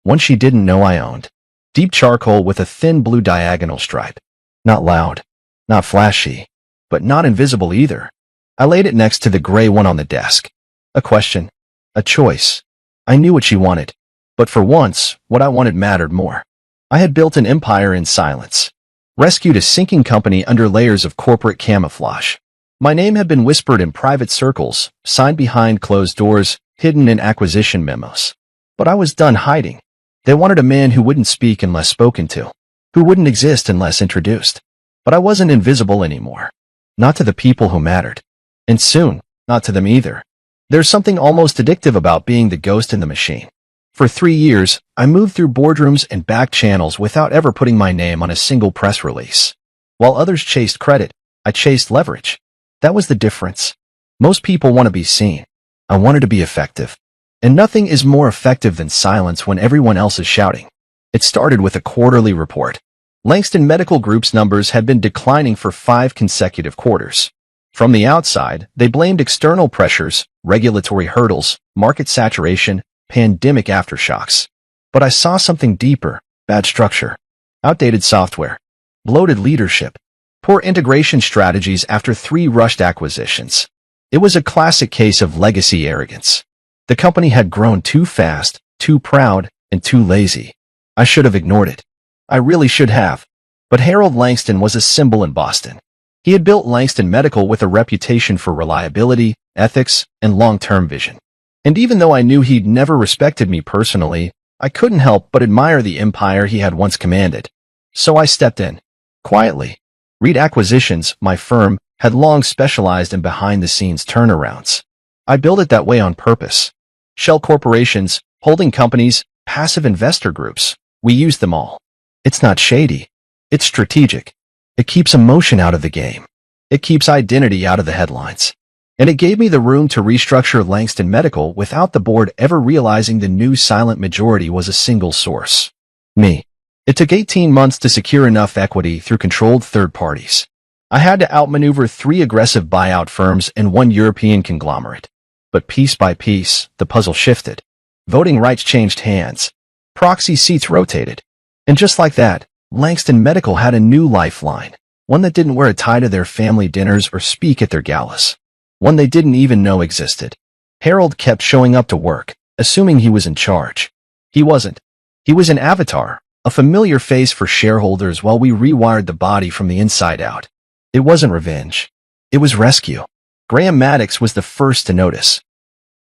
One she didn't know I owned. Deep charcoal with a thin blue diagonal stripe. Not loud, not flashy, but not invisible either. I laid it next to the gray one on the desk. A question, a choice. I knew what she wanted, but for once, what I wanted mattered more. I had built an empire in silence, rescued a sinking company under layers of corporate camouflage. My name had been whispered in private circles, signed behind closed doors, hidden in acquisition memos. But I was done hiding. They wanted a man who wouldn't speak unless spoken to, who wouldn't exist unless introduced. But I wasn't invisible anymore. Not to the people who mattered. And soon, not to them either. There's something almost addictive about being the ghost in the machine. For 3 years, I moved through boardrooms and back channels without ever putting my name on a single press release. While others chased credit, I chased leverage. That was the difference. Most people want to be seen. I wanted to be effective. And nothing is more effective than silence when everyone else is shouting. It started with a quarterly report. Langston Medical Group's numbers had been declining for 5 consecutive quarters. From the outside, they blamed external pressures, regulatory hurdles, market saturation, pandemic aftershocks. But I saw something deeper: bad structure, outdated software, bloated leadership, poor integration strategies after 3 rushed acquisitions. It was a classic case of legacy arrogance. The company had grown too fast, too proud, and too lazy. I should have ignored it. I really should have. But Harold Langston was a symbol in Boston. He had built Langston Medical with a reputation for reliability, ethics, and long-term vision. And even though I knew he'd never respected me personally, I couldn't help but admire the empire he had once commanded. So I stepped in. Quietly. Reed Acquisitions, my firm, had long specialized in behind-the-scenes turnarounds. I built it that way on purpose. Shell corporations, holding companies, passive investor groups. We used them all. It's not shady. It's strategic. It keeps emotion out of the game. It keeps identity out of the headlines. And it gave me the room to restructure Langston Medical without the board ever realizing the new silent majority was a single source. Me. It took 18 months to secure enough equity through controlled third parties. I had to outmaneuver 3 aggressive buyout firms and 1 European conglomerate. But piece by piece, the puzzle shifted. Voting rights changed hands. Proxy seats rotated. And just like that, Langston Medical had a new lifeline. One that didn't wear a tie to their family dinners or speak at their galas. One they didn't even know existed. Harold kept showing up to work, assuming he was in charge. He wasn't. He was an avatar, a familiar face for shareholders while we rewired the body from the inside out. It wasn't revenge. It was rescue. Graham Maddox was the first to notice.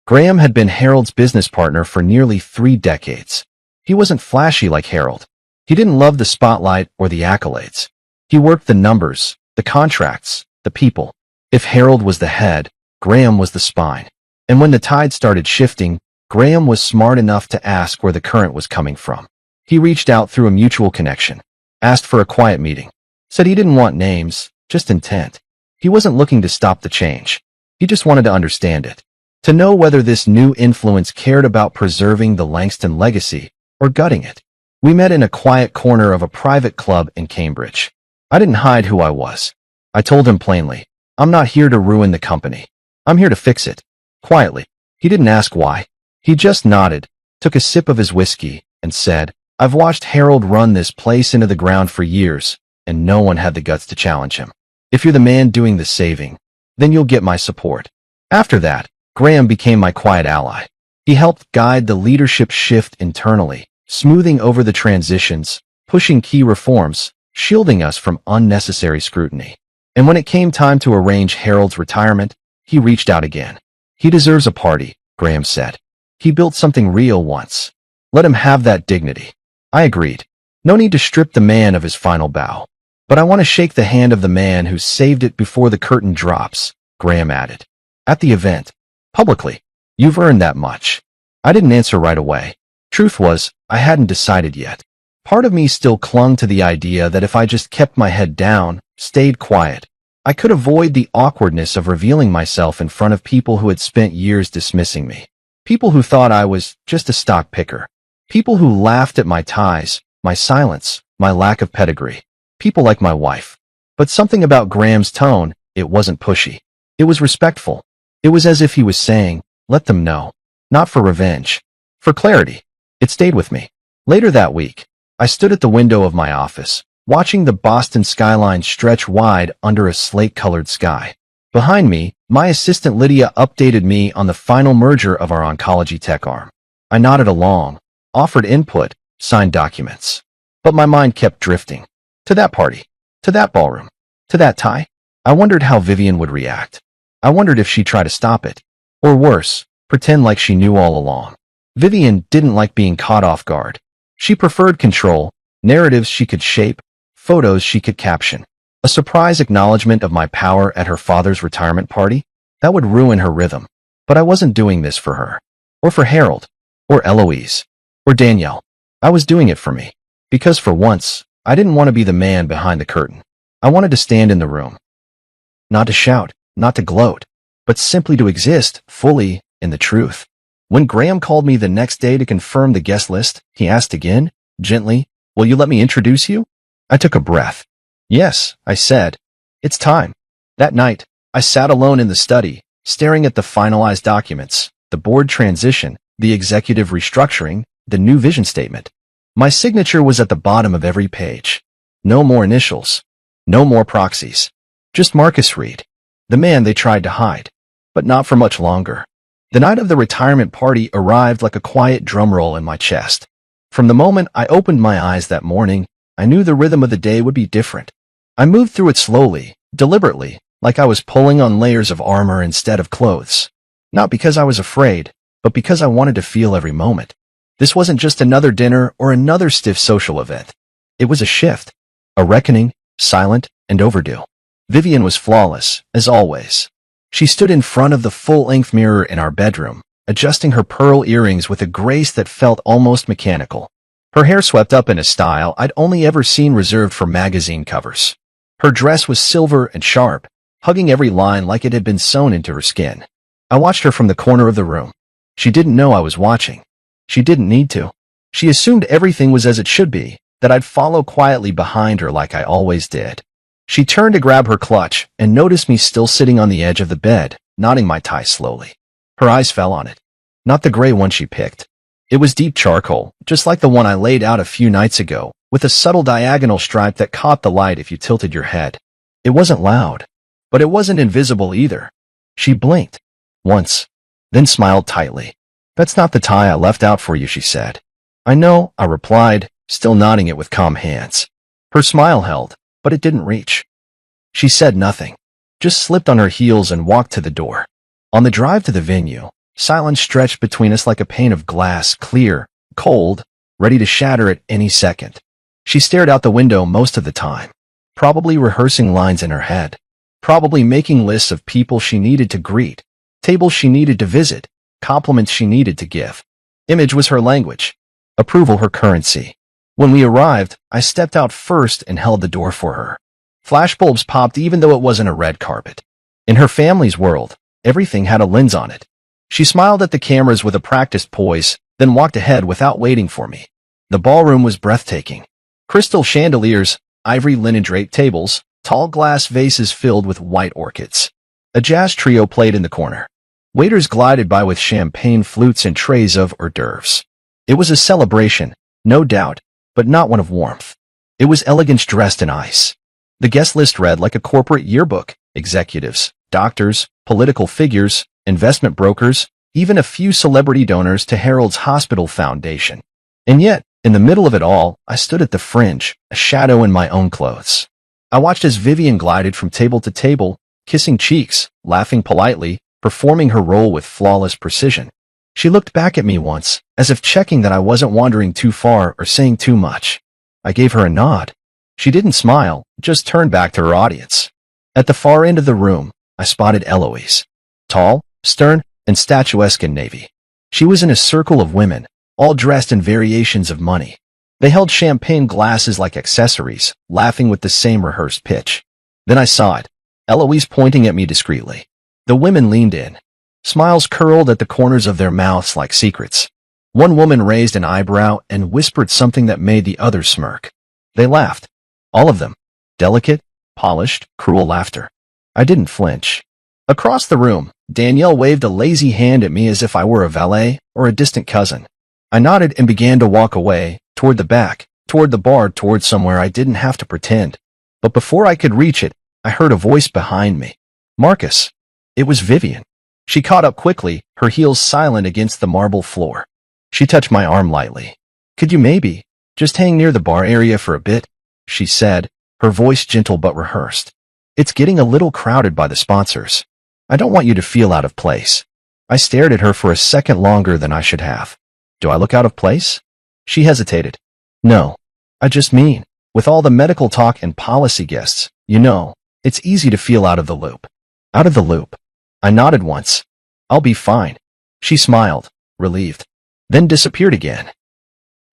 Graham had been Harold's business partner for nearly 3 decades. He wasn't flashy like Harold. He didn't love the spotlight or the accolades. He worked the numbers, the contracts, the people. If Harold was the head, Graham was the spine. And when the tide started shifting, Graham was smart enough to ask where the current was coming from. He reached out through a mutual connection, asked for a quiet meeting, said he didn't want names, just intent. He wasn't looking to stop the change. He just wanted to understand it, to know whether this new influence cared about preserving the Langston legacy or gutting it. We met in a quiet corner of a private club in Cambridge. I didn't hide who I was. I told him plainly, I'm not here to ruin the company. I'm here to fix it. Quietly. He didn't ask why. He just nodded, took a sip of his whiskey, and said, I've watched Harold run this place into the ground for years, and no one had the guts to challenge him. If you're the man doing the saving, then you'll get my support. After that, Graham became my quiet ally. He helped guide the leadership shift internally, smoothing over the transitions, pushing key reforms, shielding us from unnecessary scrutiny. And when it came time to arrange Harold's retirement, he reached out again. He deserves a party, Graham said. He built something real once. Let him have that dignity. I agreed. No need to strip the man of his final bow. But I want to shake the hand of the man who saved it before the curtain drops, Graham added. At the event. Publicly. You've earned that much. I didn't answer right away. Truth was, I hadn't decided yet. Part of me still clung to the idea that if I just kept my head down, stayed quiet, I could avoid the awkwardness of revealing myself in front of people who had spent years dismissing me. People who thought I was just a stock picker. People who laughed at my ties, my silence, my lack of pedigree. People like my wife. But something about Graham's tone, it wasn't pushy. It was respectful. It was as if he was saying, let them know. Not for revenge. For clarity. It stayed with me. Later that week, I stood at the window of my office, watching the Boston skyline stretch wide under a slate-colored sky. Behind me, my assistant Lydia updated me on the final merger of our oncology tech arm. I nodded along, offered input, signed documents. But my mind kept drifting. To that party. To that ballroom. To that tie. I wondered how Vivian would react. I wondered if she'd try to stop it. Or worse, pretend like she knew all along. Vivian didn't like being caught off guard. She preferred control, narratives she could shape, photos she could caption. A surprise acknowledgement of my power at her father's retirement party? That would ruin her rhythm. But I wasn't doing this for her. Or for Harold. Or Eloise. Or Danielle. I was doing it for me. Because for once, I didn't want to be the man behind the curtain. I wanted to stand in the room. Not to shout, not to gloat, but simply to exist, fully, in the truth. When Graham called me the next day to confirm the guest list, he asked again, gently, will you let me introduce you? I took a breath. Yes, I said. It's time. That night, I sat alone in the study, staring at the finalized documents, the board transition, the executive restructuring, the new vision statement. My signature was at the bottom of every page. No more initials. No more proxies. Just Marcus Reed, the man they tried to hide. But not for much longer. The night of the retirement party arrived like a quiet drumroll in my chest. From the moment I opened my eyes that morning, I knew the rhythm of the day would be different. I moved through it slowly, deliberately, like I was pulling on layers of armor instead of clothes. Not because I was afraid, but because I wanted to feel every moment. This wasn't just another dinner or another stiff social event. It was a shift, a reckoning, silent and overdue. Vivian was flawless, as always. She stood in front of the full-length mirror in our bedroom, adjusting her pearl earrings with a grace that felt almost mechanical. Her hair swept up in a style I'd only ever seen reserved for magazine covers. Her dress was silver and sharp, hugging every line like it had been sewn into her skin. I watched her from the corner of the room. She didn't know I was watching. She didn't need to. She assumed everything was as it should be, that I'd follow quietly behind her like I always did. She turned to grab her clutch and noticed me still sitting on the edge of the bed, knotting my tie slowly. Her eyes fell on it. Not the gray one she picked. It was deep charcoal, just like the one I laid out a few nights ago, with a subtle diagonal stripe that caught the light if you tilted your head. It wasn't loud, but it wasn't invisible either. She blinked. Once, then smiled tightly. That's not the tie I left out for you, she said. I know, I replied, still nodding it with calm hands. Her smile held, but it didn't reach. She said nothing, just slipped on her heels and walked to the door. On the drive to the venue, silence stretched between us like a pane of glass, clear, cold, ready to shatter at any second. She stared out the window most of the time, probably rehearsing lines in her head, probably making lists of people she needed to greet, tables she needed to visit, compliments she needed to give. Image was her language, approval her currency. When we arrived, I stepped out first and held the door for her. Flashbulbs popped even though it wasn't a red carpet. In her family's world, everything had a lens on it. She smiled at the cameras with a practiced poise, then walked ahead without waiting for me. The ballroom was breathtaking. Crystal chandeliers, ivory linen-draped tables, tall glass vases filled with white orchids. A jazz trio played in the corner. Waiters glided by with champagne flutes and trays of hors d'oeuvres. It was a celebration, no doubt, but not one of warmth. It was elegance dressed in ice. The guest list read like a corporate yearbook: executives, doctors, political figures, investment brokers, even a few celebrity donors to Harold's hospital foundation. And yet, in the middle of it all, I stood at the fringe, a shadow in my own clothes. I watched as Vivian glided from table to table, kissing cheeks, laughing politely, performing her role with flawless precision. She looked back at me once, as if checking that I wasn't wandering too far or saying too much. I gave her a nod. She didn't smile, just turned back to her audience. At the far end of the room, I spotted Eloise. Tall, stern, and statuesque in navy. She was in a circle of women, all dressed in variations of money. They held champagne glasses like accessories, laughing with the same rehearsed pitch. Then I saw it, Eloise pointing at me discreetly. The women leaned in. Smiles curled at the corners of their mouths like secrets. One woman raised an eyebrow and whispered something that made the others smirk. They laughed. All of them. Delicate, polished, cruel laughter. I didn't flinch. Across the room, Danielle waved a lazy hand at me as if I were a valet or a distant cousin. I nodded and began to walk away, toward the back, toward the bar, toward somewhere I didn't have to pretend. But before I could reach it, I heard a voice behind me. Marcus. It was Vivian. She caught up quickly, her heels silent against the marble floor. She touched my arm lightly. Could you maybe just hang near the bar area for a bit? She said, her voice gentle but rehearsed. It's getting a little crowded by the sponsors. I don't want you to feel out of place. I stared at her for a second longer than I should have. Do I look out of place? She hesitated. No. I just mean, with all the medical talk and policy guests, you know, it's easy to feel out of the loop. Out of the loop. I nodded once. I'll be fine. She smiled, relieved, then disappeared again.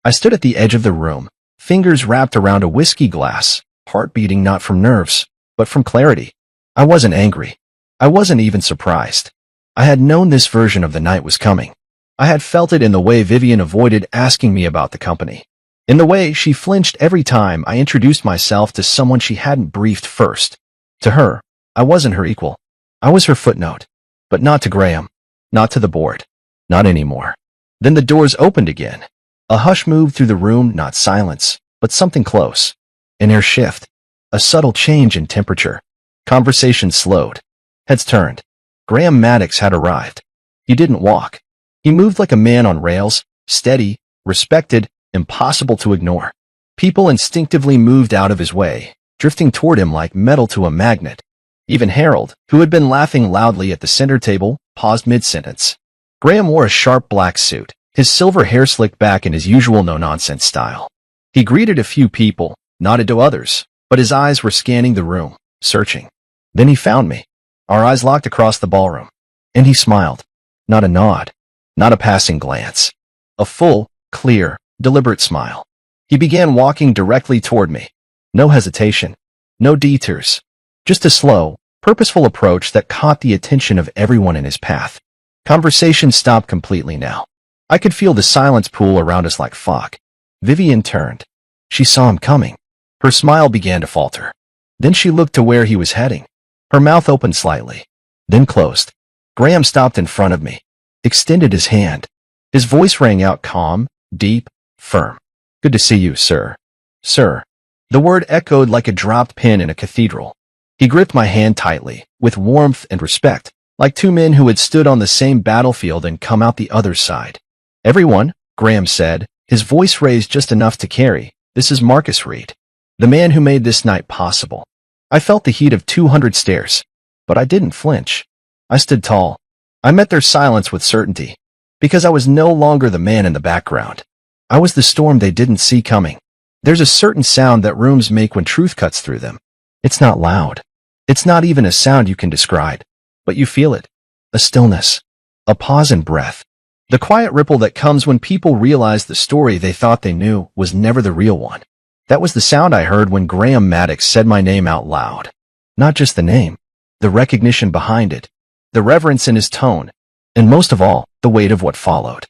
I stood at the edge of the room, fingers wrapped around a whiskey glass, heart beating not from nerves, but from clarity. I wasn't angry. I wasn't even surprised. I had known this version of the night was coming. I had felt it in the way Vivian avoided asking me about the company. In the way she flinched every time I introduced myself to someone she hadn't briefed first. To her, I wasn't her equal. I was her footnote. But not to Graham. Not to the board. Not anymore. Then the doors opened again. A hush moved through the room, not silence, but something close. An air shift. A subtle change in temperature. Conversation slowed. Heads turned. Graham Maddox had arrived. He didn't walk. He moved like a man on rails, steady, respected, impossible to ignore. People instinctively moved out of his way, drifting toward him like metal to a magnet. Even Harold, who had been laughing loudly at the center table, paused mid-sentence. Graham wore a sharp black suit, his silver hair slicked back in his usual no-nonsense style. He greeted a few people, nodded to others, but his eyes were scanning the room, searching. Then he found me. Our eyes locked across the ballroom. And he smiled. Not a nod. Not a passing glance. A full, clear, deliberate smile. He began walking directly toward me. No hesitation. No detours. Just a slow, purposeful approach that caught the attention of everyone in his path. Conversation stopped completely now. I could feel the silence pool around us like fog. Vivian turned. She saw him coming. Her smile began to falter. Then she looked to where he was heading. Her mouth opened slightly, then closed. Graham stopped in front of me, extended his hand. His voice rang out calm, deep, firm. Good to see you, sir. Sir. The word echoed like a dropped pin in a cathedral. He gripped my hand tightly, with warmth and respect, like two men who had stood on the same battlefield and come out the other side. Everyone, Graham said, his voice raised just enough to carry. This is Marcus Reed, the man who made this night possible. I felt the heat of 200 stares, but I didn't flinch. I stood tall. I met their silence with certainty, because I was no longer the man in the background. I was the storm they didn't see coming. There's a certain sound that rooms make when truth cuts through them. It's not loud. It's not even a sound you can describe, but you feel it. A stillness. A pause in breath. The quiet ripple that comes when people realize the story they thought they knew was never the real one. That was the sound I heard when Graham Maddox said my name out loud. Not just the name, the recognition behind it, the reverence in his tone, and most of all, the weight of what followed.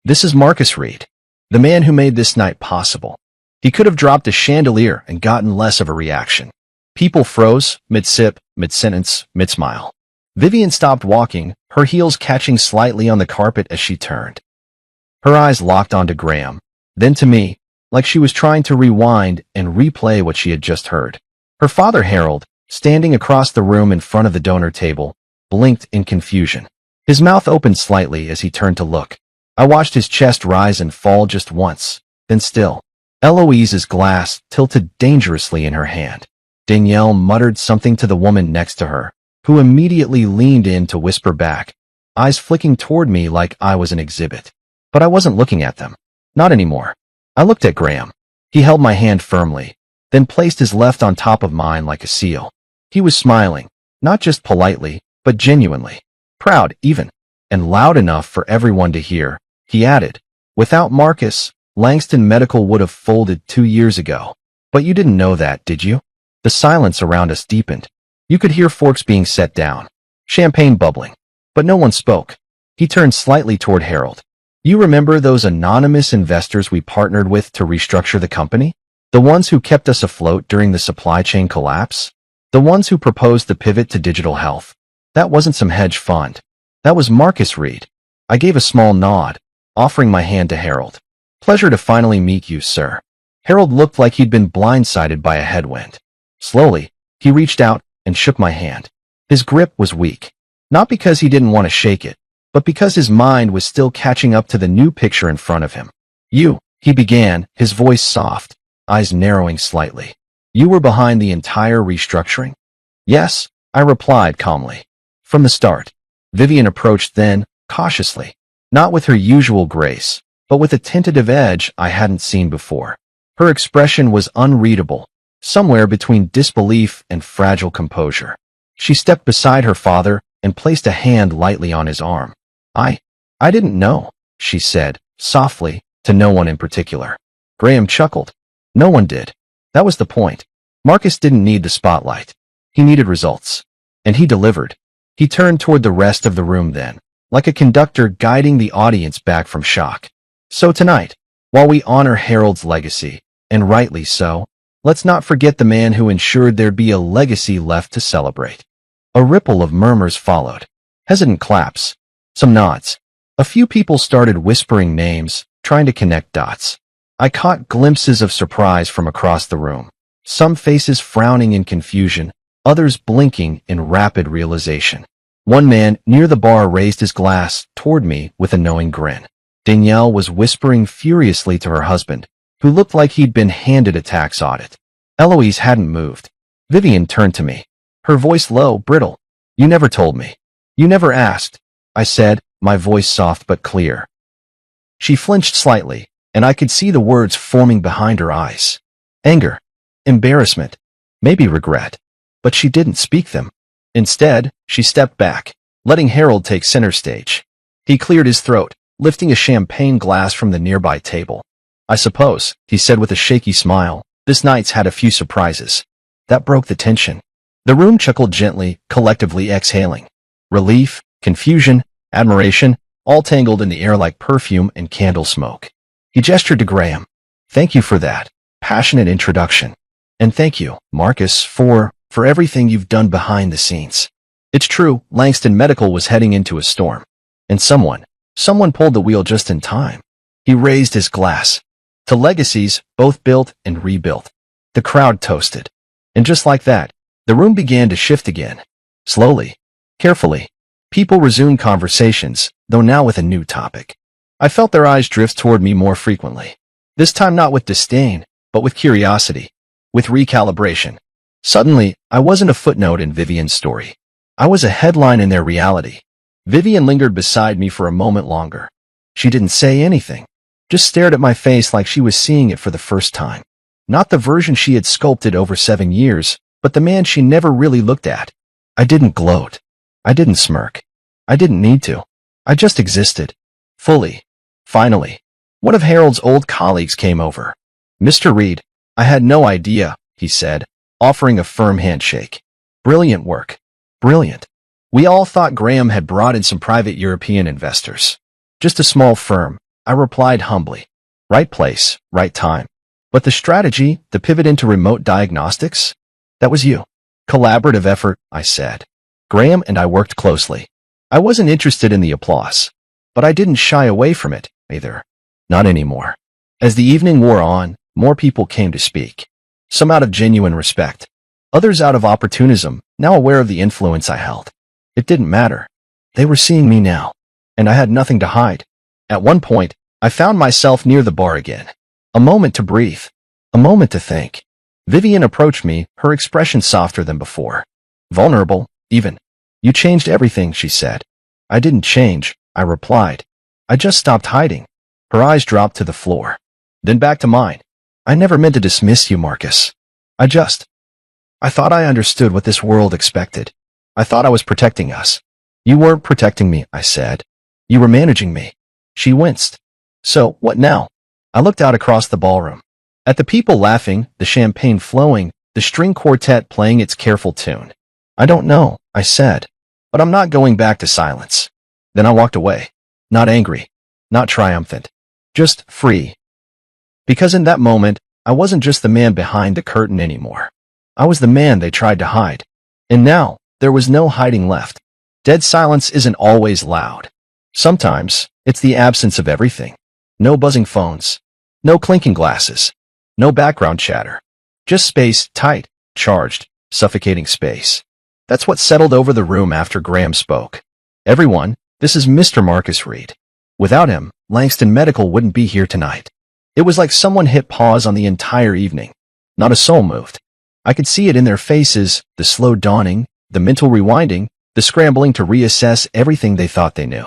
This is Marcus Reed, the man who made this night possible. He could have dropped a chandelier and gotten less of a reaction. People froze, mid-sip, mid-sentence, mid-smile. Vivian stopped walking, her heels catching slightly on the carpet as she turned. Her eyes locked onto Graham, then to me, like she was trying to rewind and replay what she had just heard. Her father, Harold, standing across the room in front of the donor table, blinked in confusion. His mouth opened slightly as he turned to look. I watched his chest rise and fall just once, then still. Eloise's glass tilted dangerously in her hand. Danielle muttered something to the woman next to her, who immediately leaned in to whisper back, eyes flicking toward me like I was an exhibit. But I wasn't looking at them. Not anymore. I looked at Graham. He held my hand firmly, then placed his left on top of mine like a seal. He was smiling, not just politely, but genuinely. Proud, even, and loud enough for everyone to hear. He added, "Without Marcus, Langston Medical would have folded 2 years ago. But you didn't know that, did you?" The silence around us deepened. You could hear forks being set down, champagne bubbling, but no one spoke. He turned slightly toward Harold. "You remember those anonymous investors we partnered with to restructure the company? The ones who kept us afloat during the supply chain collapse? The ones who proposed the pivot to digital health? That wasn't some hedge fund. That was Marcus Reed." I gave a small nod, offering my hand to Harold. "Pleasure to finally meet you, sir." Harold looked like he'd been blindsided by a headwind. Slowly, he reached out and shook my hand. His grip was weak, not because he didn't want to shake it, but because his mind was still catching up to the new picture in front of him. "You," he began, his voice soft, eyes narrowing slightly. "You were behind the entire restructuring?" "Yes," I replied calmly. "From the start." Vivian approached then, cautiously, not with her usual grace, but with a tentative edge I hadn't seen before. Her expression was unreadable, somewhere between disbelief and fragile composure. She stepped beside her father and placed a hand lightly on his arm. I didn't know," she said, softly, to no one in particular. Graham chuckled. "No one did. That was the point. Marcus didn't need the spotlight. He needed results. And he delivered." He turned toward the rest of the room then, like a conductor guiding the audience back from shock. "So tonight, while we honor Harold's legacy, and rightly so, let's not forget the man who ensured there'd be a legacy left to celebrate." A ripple of murmurs followed. Hesitant claps. Some nods. A few people started whispering names, trying to connect dots. I caught glimpses of surprise from across the room. Some faces frowning in confusion, others blinking in rapid realization. One man near the bar raised his glass toward me with a knowing grin. Danielle was whispering furiously to her husband, who looked like he'd been handed a tax audit. Eloise hadn't moved. Vivian turned to me, her voice low, brittle. "You never told me. You never asked," I said, my voice soft but clear. She flinched slightly, and I could see the words forming behind her eyes. Anger, embarrassment, maybe regret. But she didn't speak them. Instead, she stepped back, letting Harold take center stage. He cleared his throat, lifting a champagne glass from the nearby table. "I suppose," he said with a shaky smile, "this night's had a few surprises." That broke the tension. The room chuckled gently, collectively exhaling. Relief, confusion, admiration, all tangled in the air like perfume and candle smoke. He gestured to Graham. "Thank you for that passionate introduction. And thank you, Marcus, for everything you've done behind the scenes." It's true, Langston Medical was heading into a storm. And someone pulled the wheel just in time. He raised his glass. To legacies, both built and rebuilt. The crowd toasted. And just like that, the room began to shift again. Slowly, carefully, people resumed conversations, though now with a new topic. I felt their eyes drift toward me more frequently. This time not with disdain, but with curiosity, with recalibration. Suddenly, I wasn't a footnote in Vivian's story. I was a headline in their reality. Vivian lingered beside me for a moment longer. She didn't say anything, just stared at my face like she was seeing it for the first time. Not the version she had sculpted over 7 years, but the man she never really looked at. I didn't gloat. I didn't smirk. I didn't need to. I just existed. Fully. Finally. One of Harold's old colleagues came over. "Mr. Reed, I had no idea," he said, offering a firm handshake. "Brilliant work. Brilliant. We all thought Graham had brought in some private European investors. Just a small firm," I replied humbly. "Right place, right time. But the strategy, the pivot into remote diagnostics? That was you." "Collaborative effort," I said. "Graham and I worked closely." I wasn't interested in the applause, but I didn't shy away from it, either. Not anymore. As the evening wore on, more people came to speak. Some out of genuine respect. Others out of opportunism, now aware of the influence I held. It didn't matter. They were seeing me now, and I had nothing to hide. At one point, I found myself near the bar again. A moment to breathe. A moment to think. Vivian approached me, her expression softer than before. Vulnerable, even. You changed everything, she said. I didn't change, I replied. I just stopped hiding. Her eyes dropped to the floor. Then back to mine. I never meant to dismiss you, Marcus. I thought I understood what this world expected. I thought I was protecting us. You weren't protecting me, I said. You were managing me. She winced. So, what now? I looked out across the ballroom. At the people laughing, the champagne flowing, the string quartet playing its careful tune. I don't know, I said. But I'm not going back to silence. Then I walked away. Not angry. Not triumphant. Just free. Because in that moment, I wasn't just the man behind the curtain anymore. I was the man they tried to hide. And now, there was no hiding left. Dead silence isn't always loud. Sometimes, it's the absence of everything. No buzzing phones. No clinking glasses. No background chatter. Just space, tight, charged, suffocating space. That's what settled over the room after Graham spoke. Everyone, this is Mr. Marcus Reed. Without him, Langston Medical wouldn't be here tonight. It was like someone hit pause on the entire evening. Not a soul moved. I could see it in their faces, the slow dawning, the mental rewinding, the scrambling to reassess everything they thought they knew.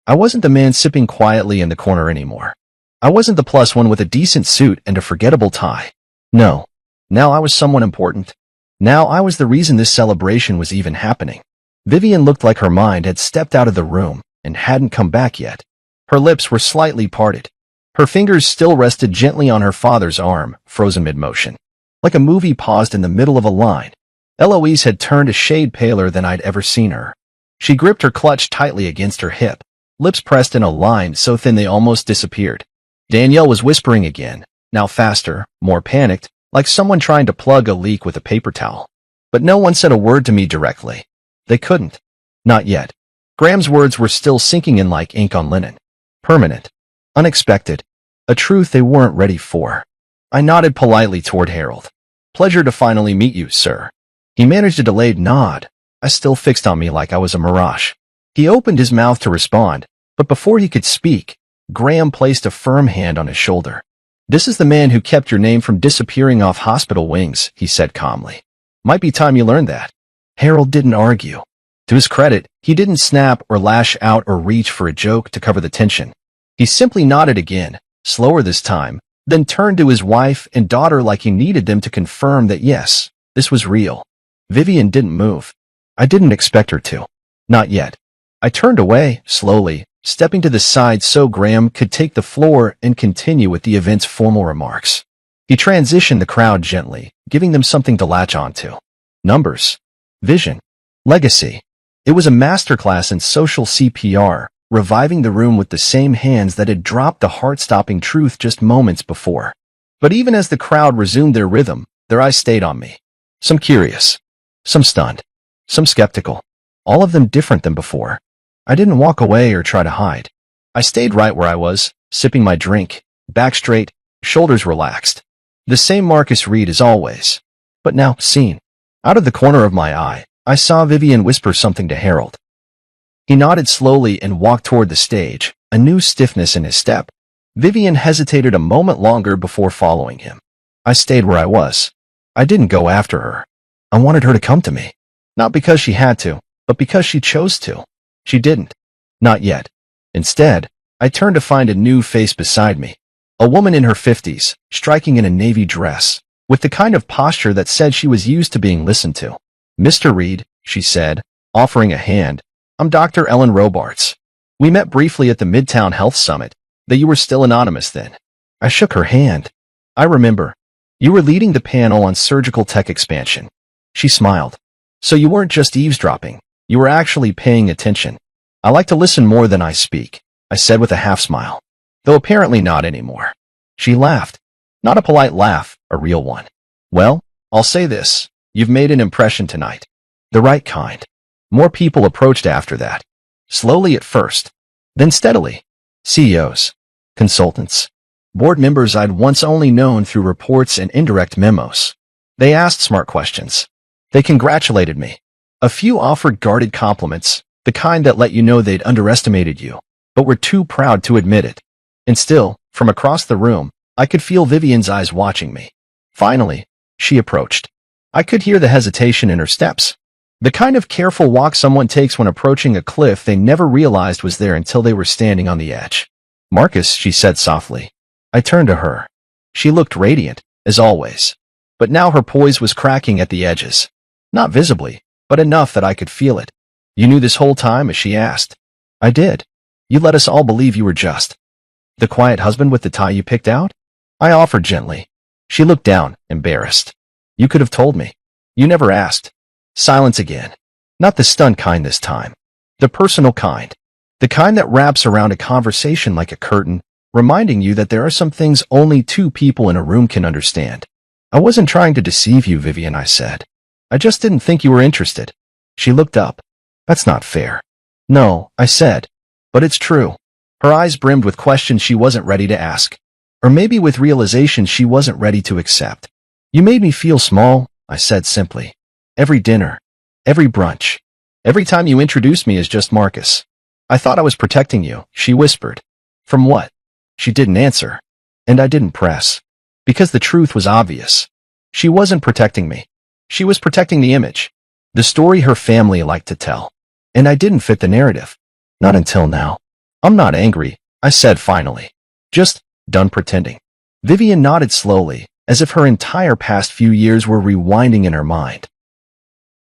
I wasn't the man sipping quietly in the corner anymore. I wasn't the plus one with a decent suit and a forgettable tie. No. Now I was someone important. Now I was the reason this celebration was even happening. Vivian looked like her mind had stepped out of the room and hadn't come back yet. Her lips were slightly parted. Her fingers still rested gently on her father's arm, frozen mid-motion. Like a movie paused in the middle of a line. Eloise had turned a shade paler than I'd ever seen her. She gripped her clutch tightly against her hip, lips pressed in a line so thin they almost disappeared. Danielle was whispering again, now faster, more panicked, like someone trying to plug a leak with a paper towel. But no one said a word to me directly. They couldn't. Not yet. Graham's words were still sinking in like ink on linen. Permanent. Unexpected. A truth they weren't ready for. I nodded politely toward Harold. Pleasure to finally meet you, sir. He managed a delayed nod, eyes still fixed on me like I was a mirage. He opened his mouth to respond, but before he could speak, Graham placed a firm hand on his shoulder. This is the man who kept your name from disappearing off hospital wings, he said calmly. Might be time you learned that. Harold didn't argue. To his credit, he didn't snap or lash out or reach for a joke to cover the tension. He simply nodded again, slower this time, then turned to his wife and daughter like he needed them to confirm that yes, this was real. Vivian didn't move. I didn't expect her to. Not yet. I turned away, slowly, stepping to the side so Graham could take the floor and continue with the event's formal remarks. He transitioned the crowd gently, giving them something to latch onto. Numbers. Vision. Legacy. It was a masterclass in social CPR, reviving the room with the same hands that had dropped the heart-stopping truth just moments before. But even as the crowd resumed their rhythm, their eyes stayed on me. Some curious. Some stunned. Some skeptical. All of them different than before. I didn't walk away or try to hide. I stayed right where I was, sipping my drink, back straight, shoulders relaxed. The same Marcus Reed as always. But now, seen. Out of the corner of my eye, I saw Vivian whisper something to Harold. He nodded slowly and walked toward the stage, a new stiffness in his step. Vivian hesitated a moment longer before following him. I stayed where I was. I didn't go after her. I wanted her to come to me. Not because she had to, but because she chose to. She didn't. Not yet. Instead, I turned to find a new face beside me. A woman in her 50s, striking in a navy dress, with the kind of posture that said she was used to being listened to. Mr. Reed, she said, offering a hand. I'm Dr. Ellen Robarts. We met briefly at the Midtown Health Summit, though you were still anonymous then. I shook her hand. I remember. You were leading the panel on surgical tech expansion. She smiled. So you weren't just eavesdropping. You were actually paying attention. I like to listen more than I speak, I said with a half smile. Though apparently not anymore. She laughed. Not a polite laugh, a real one. Well, I'll say this. You've made an impression tonight. The right kind. More people approached after that. Slowly at first. Then steadily. CEOs. Consultants. Board members I'd once only known through reports and indirect memos. They asked smart questions. They congratulated me. A few offered guarded compliments, The kind that let you know they'd underestimated you, but were too proud to admit it. And still, from across the room, I could feel Vivian's eyes watching me. Finally, she approached. I could hear the hesitation in her steps. The kind of careful walk someone takes when approaching a cliff they never realized was there until they were standing on the edge. "Marcus," she said softly. I turned to her. She looked radiant, as always. But now her poise was cracking at the edges. Not visibly, but enough that I could feel it. "You knew this whole time?" she asked. "I did. You let us all believe you were just the quiet husband with the tie you picked out?" I offered gently. She looked down, embarrassed. "You could have told me. You never asked." Silence again. Not the stunned kind this time. The personal kind. The kind that wraps around a conversation like a curtain, reminding you that there are some things only two people in a room can understand. "I wasn't trying to deceive you, Vivian," I said. "I just didn't think you were interested." She looked up. "That's not fair." "No," I said. "But it's true." Her eyes brimmed with questions she wasn't ready to ask. Or maybe with realizations she wasn't ready to accept. "You made me feel small," I said simply. "Every dinner. Every brunch. Every time you introduced me as just Marcus. I thought I was protecting you," she whispered. "From what?" She didn't answer. And I didn't press. Because the truth was obvious. She wasn't protecting me. She was protecting the image. The story her family liked to tell. And I didn't fit the narrative. Not until now. "I'm not angry," I said finally. "Just done pretending." Vivian nodded slowly, as if her entire past few years were rewinding in her mind.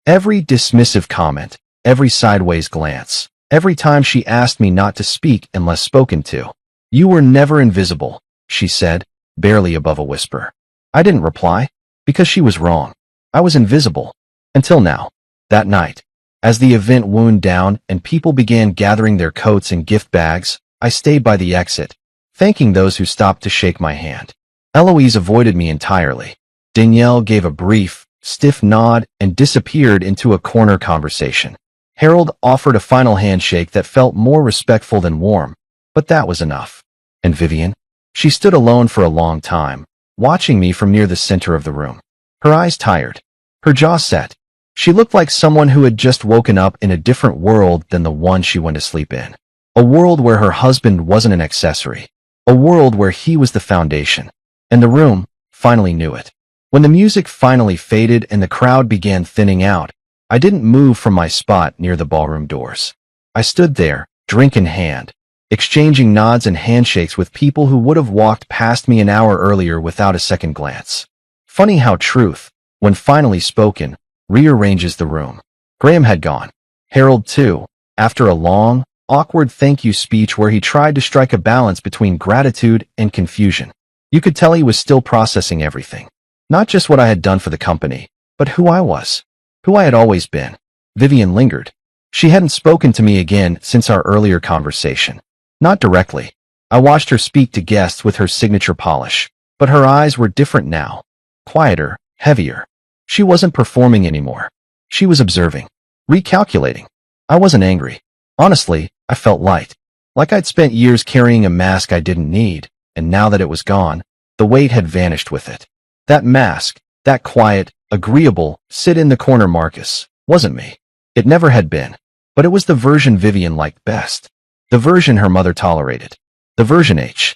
Every dismissive comment, every sideways glance, every time she asked me not to speak unless spoken to. "You were never invisible," she said, barely above a whisper. I didn't reply, because she was wrong. I was invisible. Until now. That night. As the event wound down and people began gathering their coats and gift bags, I stayed by the exit, thanking those who stopped to shake my hand. Eloise avoided me entirely. Danielle gave a brief, stiff nod and disappeared into a corner conversation. Harold offered a final handshake that felt more respectful than warm, but that was enough. And Vivian? She stood alone for a long time, watching me from near the center of the room. Her eyes tired. Her jaw set. She looked like someone who had just woken up in a different world than the one she went to sleep in. A world where her husband wasn't an accessory. A world where he was the foundation. And the room finally knew it. When the music finally faded and the crowd began thinning out, I didn't move from my spot near the ballroom doors. I stood there, drink in hand, exchanging nods and handshakes with people who would have walked past me an hour earlier without a second glance. Funny how truth, when finally spoken, rearranges the room. Graham had gone. Harold too, after a long, awkward thank you speech where he tried to strike a balance between gratitude and confusion. You could tell he was still processing everything. Not just what I had done for the company, but who I was. Who I had always been. Vivian lingered. She hadn't spoken to me again since our earlier conversation. Not directly. I watched her speak to guests with her signature polish, but her eyes were different now. Quieter, heavier. She wasn't performing anymore. She was observing. Recalculating. I wasn't angry. Honestly, I felt light. Like I'd spent years carrying a mask I didn't need, and now that it was gone, the weight had vanished with it. That mask, that quiet, agreeable, sit-in-the-corner Marcus, wasn't me. It never had been. But it was the version Vivian liked best. The version her mother tolerated. The version H.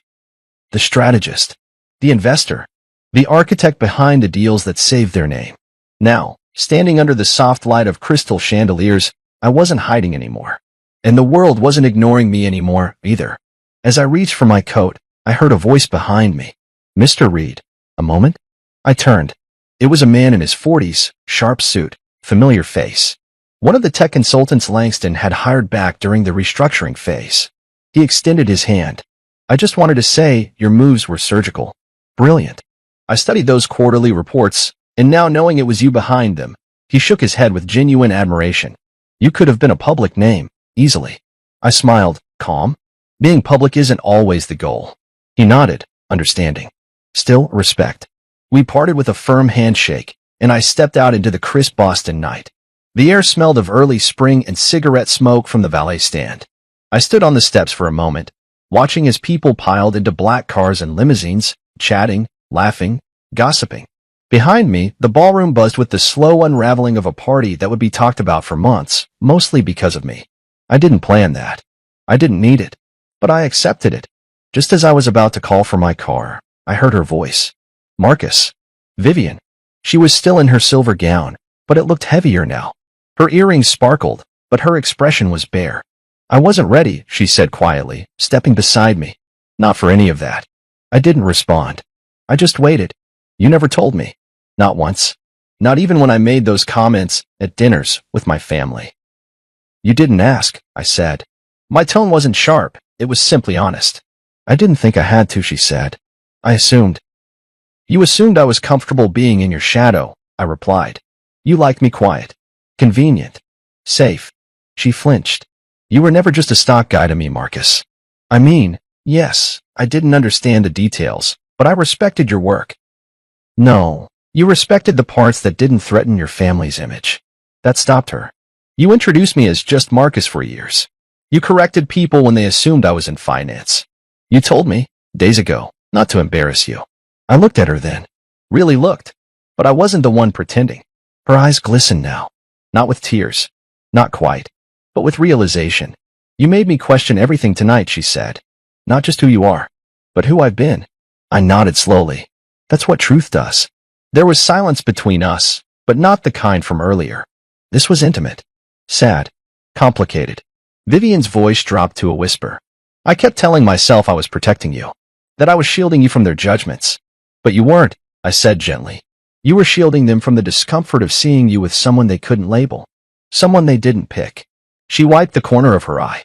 The strategist. The investor. The architect behind the deals that saved their name. Now, standing under the soft light of crystal chandeliers, I wasn't hiding anymore. And the world wasn't ignoring me anymore, either. As I reached for my coat, I heard a voice behind me. "Mr. Reed, a moment?" I turned. It was a man in his 40s, sharp suit, familiar face. One of the tech consultants Langston had hired back during the restructuring phase. He extended his hand. "I just wanted to say your moves were surgical. Brilliant. I studied those quarterly reports, and now knowing it was you behind them." He shook his head with genuine admiration. "You could have been a public name, easily." I smiled, calm. Being public isn't always the goal. He nodded, understanding. Still, respect. We parted with a firm handshake, and I stepped out into the crisp Boston night. The air smelled of early spring and cigarette smoke from the valet stand. I stood on the steps for a moment, watching as people piled into black cars and limousines, chatting, laughing, gossiping. Behind me, the ballroom buzzed with the slow unraveling of a party that would be talked about for months, mostly because of me. I didn't plan that. I didn't need it. But I accepted it. Just as I was about to call for my car, I heard her voice. Marcus. Vivian. She was still in her silver gown, but it looked heavier now. Her earrings sparkled, but her expression was bare. I wasn't ready, she said quietly, stepping beside me. Not for any of that. I didn't respond. I just waited. You never told me. Not once. Not even when I made those comments at dinners with my family. You didn't ask, I said. My tone wasn't sharp, it was simply honest. I didn't think I had to, she said. I assumed. You assumed I was comfortable being in your shadow, I replied. You liked me quiet. Convenient. Safe. She flinched. You were never just a stock guy to me, Marcus. I mean, yes, I didn't understand the details, but I respected your work. No, you respected the parts that didn't threaten your family's image. That stopped her. You introduced me as just Marcus for years. You corrected people when they assumed I was in finance. You told me, days ago, not to embarrass you. I looked at her then. Really looked. But I wasn't the one pretending. Her eyes glistened now. Not with tears. Not quite. But with realization. You made me question everything tonight, she said. Not just who you are, but who I've been. I nodded slowly. That's what truth does. There was silence between us, but not the kind from earlier. This was intimate. Sad. Complicated. Vivian's voice dropped to a whisper. I kept telling myself I was protecting you. That I was shielding you from their judgments. But you weren't, I said gently. You were shielding them from the discomfort of seeing you with someone they couldn't label. Someone they didn't pick. She wiped the corner of her eye.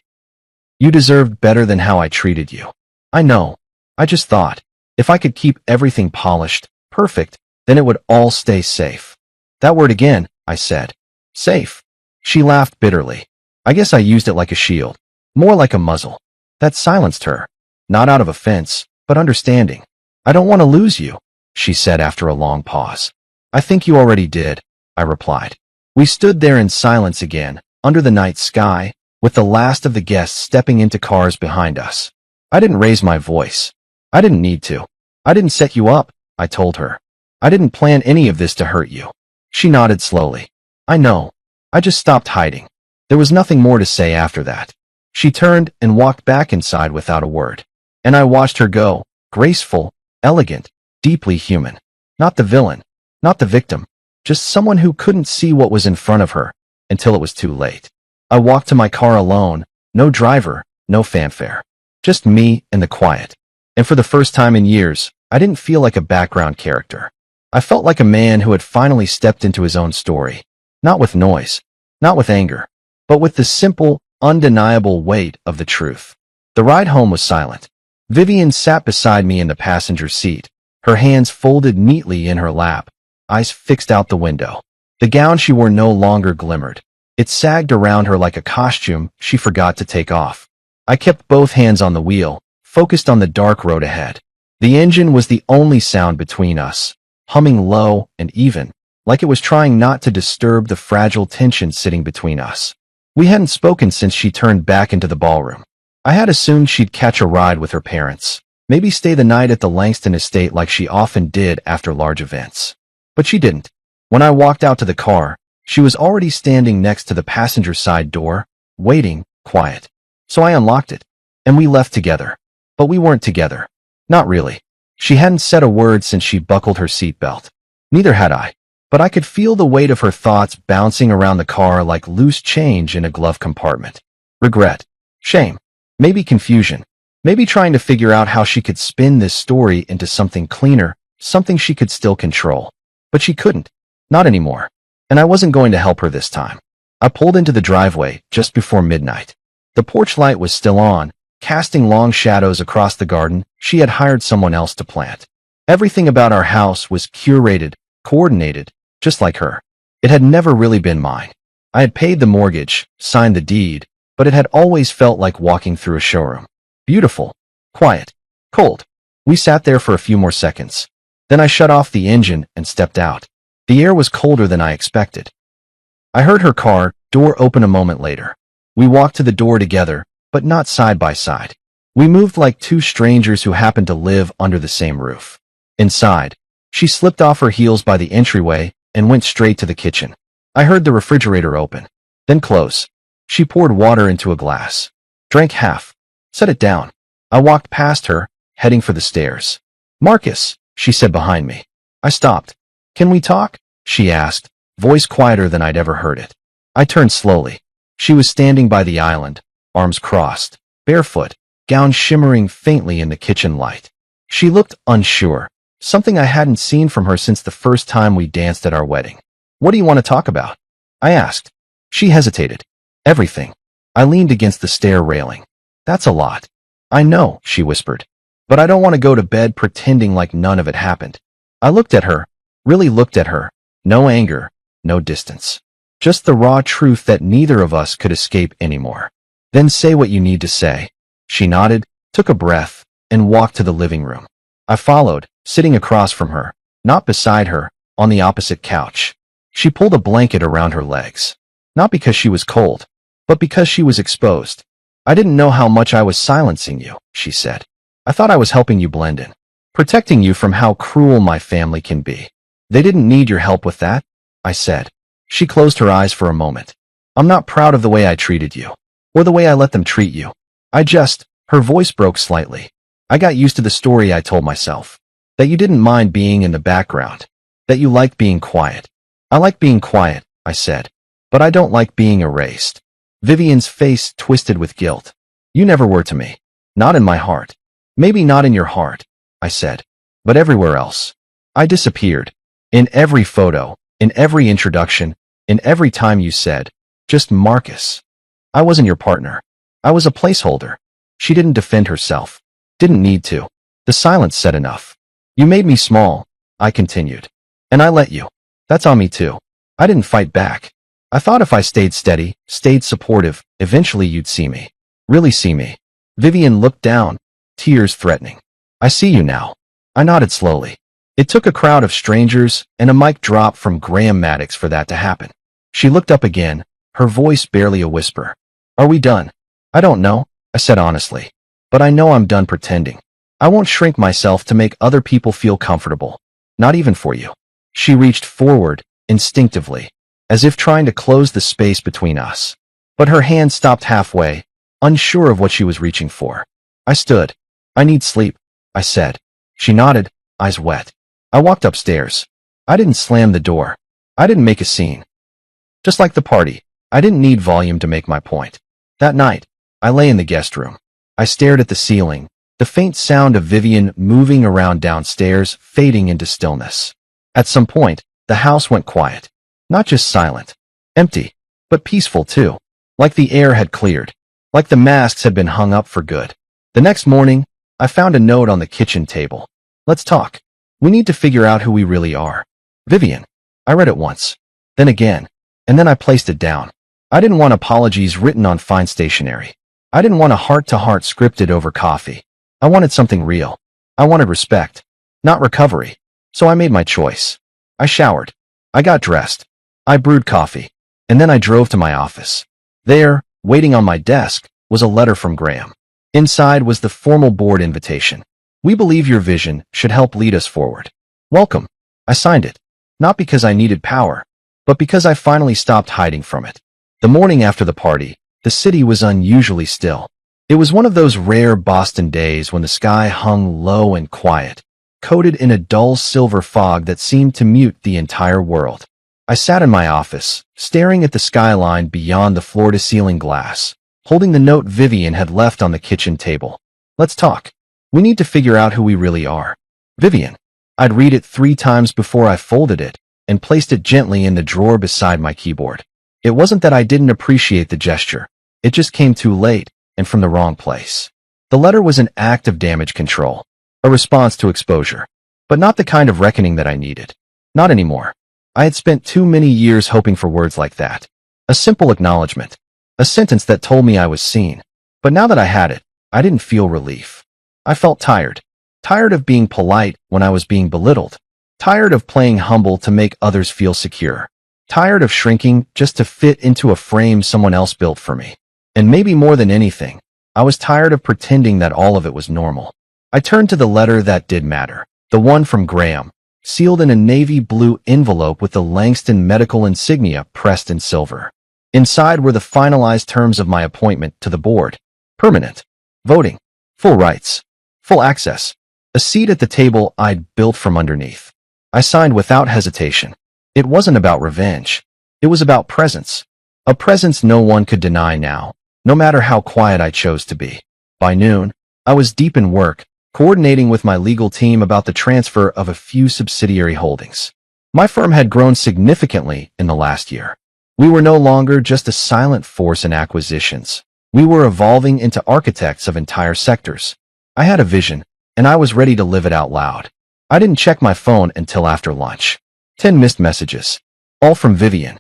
You deserved better than how I treated you. I know. I just thought, if I could keep everything polished, perfect, then it would all stay safe. That word again, I said. Safe. She laughed bitterly. I guess I used it like a shield. More like a muzzle. That silenced her. Not out of offense, but understanding. I don't want to lose you, she said after a long pause. I think you already did, I replied. We stood there in silence again, under the night sky, with the last of the guests stepping into cars behind us. I didn't raise my voice. I didn't need to. I didn't set you up, I told her. I didn't plan any of this to hurt you. She nodded slowly. I know. I just stopped hiding. There was nothing more to say after that. She turned and walked back inside without a word. And I watched her go, graceful, elegant, deeply human. Not the villain, not the victim, just someone who couldn't see what was in front of her until it was too late. I walked to my car alone, no driver, no fanfare. Just me and the quiet. And for the first time in years, I didn't feel like a background character. I felt like a man who had finally stepped into his own story. Not with noise, not with anger, but with the simple, undeniable weight of the truth. The ride home was silent. Vivian sat beside me in the passenger seat, her hands folded neatly in her lap, eyes fixed out the window. The gown she wore no longer glimmered. It sagged around her like a costume she forgot to take off. I kept both hands on the wheel, focused on the dark road ahead. The engine was the only sound between us, humming low and even, like it was trying not to disturb the fragile tension sitting between us. We hadn't spoken since she turned back into the ballroom. I had assumed she'd catch a ride with her parents, maybe stay the night at the Langston estate like she often did after large events. But she didn't. When I walked out to the car, she was already standing next to the passenger side door, waiting, quiet. So I unlocked it, and we left together. But we weren't together. Not really. She hadn't said a word since she buckled her seatbelt. Neither had I. But I could feel the weight of her thoughts bouncing around the car like loose change in a glove compartment. Regret. Shame. Maybe confusion. Maybe trying to figure out how she could spin this story into something cleaner, something she could still control. But she couldn't. Not anymore. And I wasn't going to help her this time. I pulled into the driveway just before midnight. The porch light was still on, casting long shadows across the garden she had hired someone else to plant. Everything about our house was curated, coordinated, just like her. It had never really been mine. I had paid the mortgage, signed the deed, but it had always felt like walking through a showroom. Beautiful, quiet, cold. We sat there for a few more seconds. Then I shut off the engine and stepped out. The air was colder than I expected. I heard her car door open a moment later. We walked to the door together, but not side by side. We moved like two strangers who happened to live under the same roof. Inside, she slipped off her heels by the entryway and went straight to the kitchen. I heard the refrigerator open, then close. She poured water into a glass. Drank half. Set it down. I walked past her, heading for the stairs. Marcus, she said behind me. I stopped. Can we talk? She asked, voice quieter than I'd ever heard it. I turned slowly. She was standing by the island, arms crossed, barefoot, gown shimmering faintly in the kitchen light. She looked unsure, something I hadn't seen from her since the first time we danced at our wedding. What do you want to talk about? I asked. She hesitated. Everything. I leaned against the stair railing. That's a lot. I know, she whispered. But I don't want to go to bed pretending like none of it happened. I looked at her, really looked at her. No anger, no distance. Just the raw truth that neither of us could escape anymore. Then say what you need to say. She nodded, took a breath, and walked to the living room. I followed, sitting across from her, not beside her, on the opposite couch. She pulled a blanket around her legs. Not because she was cold, but because she was exposed. I didn't know how much I was silencing you, she said. I thought I was helping you blend in, protecting you from how cruel my family can be. They didn't need your help with that, I said. She closed her eyes for a moment. I'm not proud of the way I treated you, or the way I let them treat you. Her voice broke slightly. I got used to the story I told myself. That you didn't mind being in the background. That you liked being quiet. I like being quiet, I said. But I don't like being erased. Vivian's face twisted with guilt. You never were to me. Not in my heart. Maybe not in your heart, I said. But everywhere else. I disappeared. In every photo, in every introduction, in every time you said, just Marcus. I wasn't your partner. I was a placeholder. She didn't defend herself. Didn't need to. The silence said enough. You made me small, I continued. And I let you. That's on me too. I didn't fight back. I thought if I stayed steady, stayed supportive, eventually you'd see me. Really see me. Vivian looked down, tears threatening. I see you now. I nodded slowly. It took a crowd of strangers and a mic drop from Graham Maddox for that to happen. She looked up again, her voice barely a whisper. Are we done? I don't know, I said honestly. But I know I'm done pretending. I won't shrink myself to make other people feel comfortable. Not even for you. She reached forward, instinctively, as if trying to close the space between us. But her hand stopped halfway, unsure of what she was reaching for. I stood. I need sleep, I said. She nodded, eyes wet. I walked upstairs. I didn't slam the door. I didn't make a scene. Just like the party, I didn't need volume to make my point. That night, I lay in the guest room. I stared at the ceiling, the faint sound of Vivian moving around downstairs fading into stillness. At some point, the house went quiet. Not just silent, empty, but peaceful too. Like the air had cleared. Like the masks had been hung up for good. The next morning, I found a note on the kitchen table. Let's talk. We need to figure out who we really are. Vivian. I read it once. Then again. And then I placed it down. I didn't want apologies written on fine stationery. I didn't want a heart-to-heart scripted over coffee. I wanted something real. I wanted respect. Not recovery. So I made my choice. I showered. I got dressed. I brewed coffee. And then I drove to my office. There, waiting on my desk, was a letter from Graham. Inside was the formal board invitation. We believe your vision should help lead us forward. Welcome. I signed it. Not because I needed power, but because I finally stopped hiding from it. The morning after the party, the city was unusually still. It was one of those rare Boston days when the sky hung low and quiet, coated in a dull silver fog that seemed to mute the entire world. I sat in my office, staring at the skyline beyond the floor-to-ceiling glass, holding the note Vivian had left on the kitchen table. Let's talk. We need to figure out who we really are. Vivian. I'd read it 3 times before I folded it and placed it gently in the drawer beside my keyboard. It wasn't that I didn't appreciate the gesture. It just came too late and from the wrong place. The letter was an act of damage control, a response to exposure, but not the kind of reckoning that I needed. Not anymore. I had spent too many years hoping for words like that. A simple acknowledgement. A sentence that told me I was seen. But now that I had it, I didn't feel relief. I felt tired. Tired of being polite when I was being belittled. Tired of playing humble to make others feel secure. Tired of shrinking just to fit into a frame someone else built for me. And maybe more than anything, I was tired of pretending that all of it was normal. I turned to the letter that did matter. The one from Graham, sealed in a navy blue envelope with the Langston medical insignia pressed in silver. Inside were the finalized terms of my appointment to the board. Permanent. Voting. Full rights. Full access. A seat at the table I'd built from underneath. I signed without hesitation. It wasn't about revenge. It was about presence. A presence no one could deny now, no matter how quiet I chose to be. By noon, I was deep in work, coordinating with my legal team about the transfer of a few subsidiary holdings. My firm had grown significantly in the last year. We were no longer just a silent force in acquisitions. We were evolving into architects of entire sectors. I had a vision, and I was ready to live it out loud. I didn't check my phone until after lunch. 10 missed messages, all from Vivian.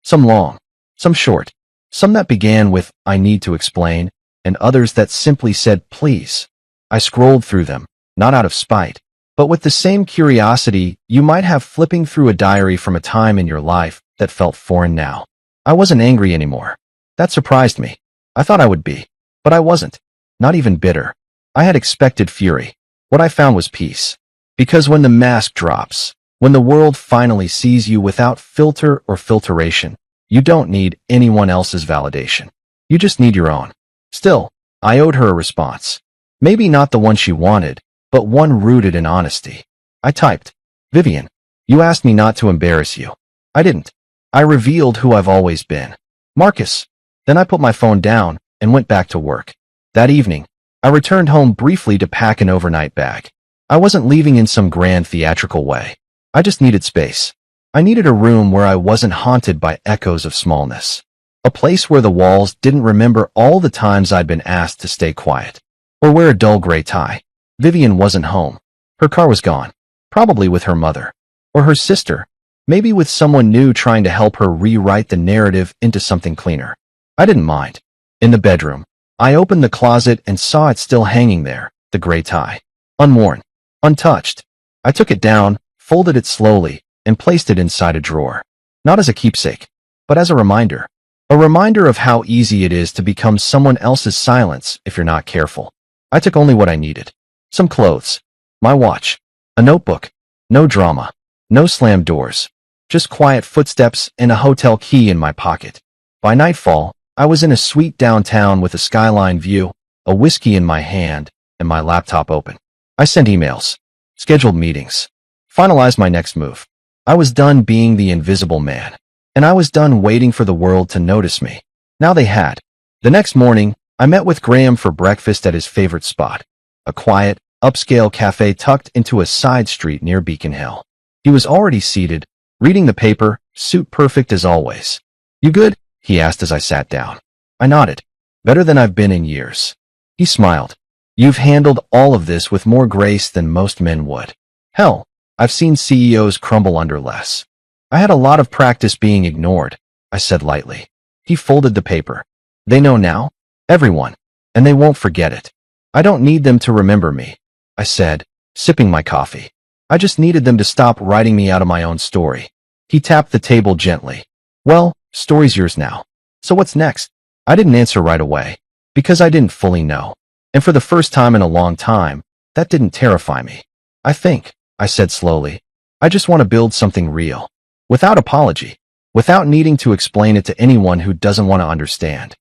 Some long, some short, some that began with, "I need to explain," and others that simply said, "Please." I scrolled through them, not out of spite, but with the same curiosity you might have flipping through a diary from a time in your life that felt foreign now. I wasn't angry anymore. That surprised me. I thought I would be, but I wasn't. Not even bitter. I had expected fury. What I found was peace. Because when the mask drops, when the world finally sees you without filter or filtration, you don't need anyone else's validation. You just need your own. Still, I owed her a response. Maybe not the one she wanted, but one rooted in honesty. I typed, "Vivian, you asked me not to embarrass you. I didn't. I revealed who I've always been. Marcus." Then I put my phone down and went back to work. That evening, I returned home briefly to pack an overnight bag. I wasn't leaving in some grand theatrical way. I just needed space. I needed a room where I wasn't haunted by echoes of smallness. A place where the walls didn't remember all the times I'd been asked to stay quiet. Or wear a dull gray tie. Vivian wasn't home. Her car was gone. Probably with her mother. Or her sister. Maybe with someone new trying to help her rewrite the narrative into something cleaner. I didn't mind. In the bedroom, I opened the closet and saw it still hanging there, the gray tie. Unworn. Untouched. I took it down, folded it slowly, and placed it inside a drawer. Not as a keepsake, but as a reminder. A reminder of how easy it is to become someone else's silence if you're not careful. I took only what I needed. Some clothes. My watch. A notebook. No drama. No slammed doors. Just quiet footsteps and a hotel key in my pocket. By nightfall, I was in a suite downtown with a skyline view, a whiskey in my hand, and my laptop open. I sent emails. Scheduled meetings. Finalized my next move. I was done being the invisible man. And I was done waiting for the world to notice me. Now they had. The next morning, I met with Graham for breakfast at his favorite spot. A quiet, upscale cafe tucked into a side street near Beacon Hill. He was already seated, reading the paper, suit perfect as always. "You good?" he asked as I sat down. I nodded. "Better than I've been in years." He smiled. "You've handled all of this with more grace than most men would. Hell, I've seen CEOs crumble under less." "I had a lot of practice being ignored," I said lightly. He folded the paper. "They know now? Everyone. And they won't forget it. I don't need them to remember me," I said, sipping my coffee. "I just needed them to stop writing me out of my own story." He tapped the table gently. "Well, story's yours now. So what's next?" I didn't answer right away, because I didn't fully know. And for the first time in a long time, that didn't terrify me. I think, I said slowly, I just want to build something real. Without apology. Without needing to explain it to anyone who doesn't want to understand.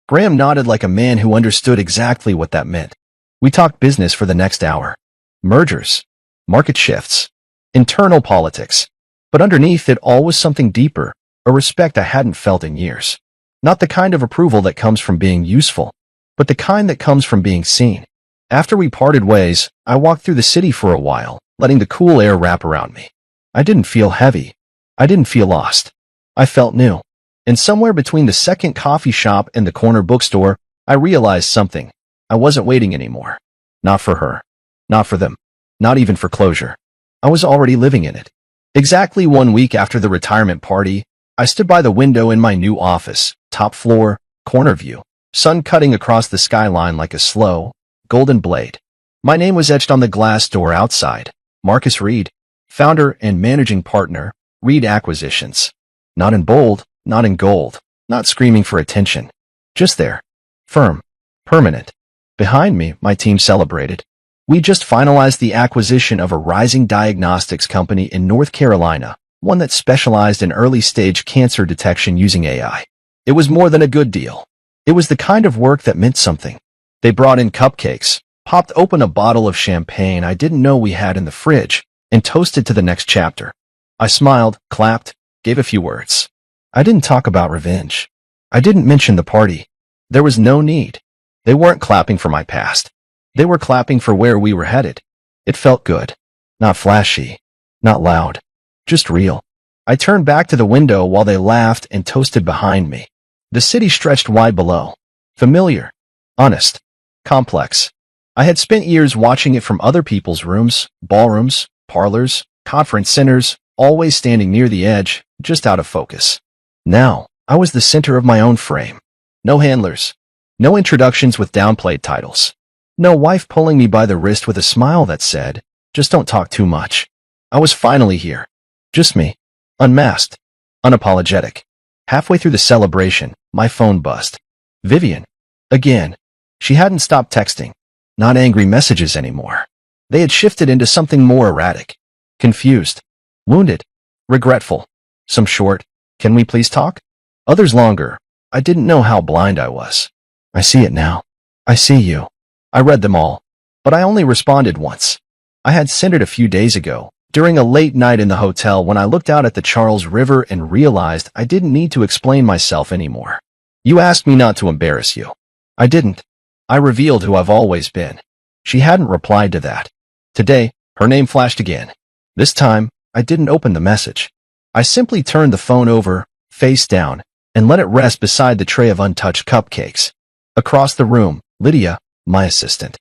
Graham nodded like a man who understood exactly what that meant. We talked business for the next hour. Mergers. Market shifts. Internal politics. But underneath it all was something deeper, a respect I hadn't felt in years. Not the kind of approval that comes from being useful, but the kind that comes from being seen. After we parted ways, I walked through the city for a while, letting the cool air wrap around me. I didn't feel heavy. I didn't feel lost. I felt new. And somewhere between the second coffee shop and the corner bookstore, I realized something. I wasn't waiting anymore. Not for her. Not for them. Not even for closure. I was already living in it. Exactly 1 week after the retirement party, I stood by the window in my new office, top floor, corner view, sun cutting across the skyline like a slow, golden blade. My name was etched on the glass door outside. Marcus Reed, founder and managing partner, Reed Acquisitions. Not in bold, not in gold, not screaming for attention. Just there. Firm. Permanent. Behind me, my team celebrated. We just finalized the acquisition of a rising diagnostics company in North Carolina, one that specialized in early-stage cancer detection using AI. It was more than a good deal. It was the kind of work that meant something. They brought in cupcakes, popped open a bottle of champagne I didn't know we had in the fridge, and toasted to the next chapter. I smiled, clapped, gave a few words. I didn't talk about revenge. I didn't mention the party. There was no need. They weren't clapping for my past. They were clapping for where we were headed. It felt good. Not flashy. Not loud. Just real. I turned back to the window while they laughed and toasted behind me. The city stretched wide below. Familiar. Honest. Complex. I had spent years watching it from other people's rooms, ballrooms, parlors, conference centers, always standing near the edge, just out of focus. Now, I was the center of my own frame. No handlers. No introductions with downplayed titles. No wife pulling me by the wrist with a smile that said, just don't talk too much. I was finally here. Just me. Unmasked. Unapologetic. Halfway through the celebration, my phone buzzed. Vivian. Again. She hadn't stopped texting. Not angry messages anymore. They had shifted into something more erratic. Confused. Wounded. Regretful. Some short, can we please talk? Others longer. I didn't know how blind I was. I see it now. I see you. I read them all. But I only responded once. I had sent it a few days ago, during a late night in the hotel when I looked out at the Charles River and realized I didn't need to explain myself anymore. You asked me not to embarrass you. I didn't. I revealed who I've always been. She hadn't replied to that. Today, her name flashed again. This time, I didn't open the message. I simply turned the phone over, face down, and let it rest beside the tray of untouched cupcakes. Across the room, Lydia, my assistant,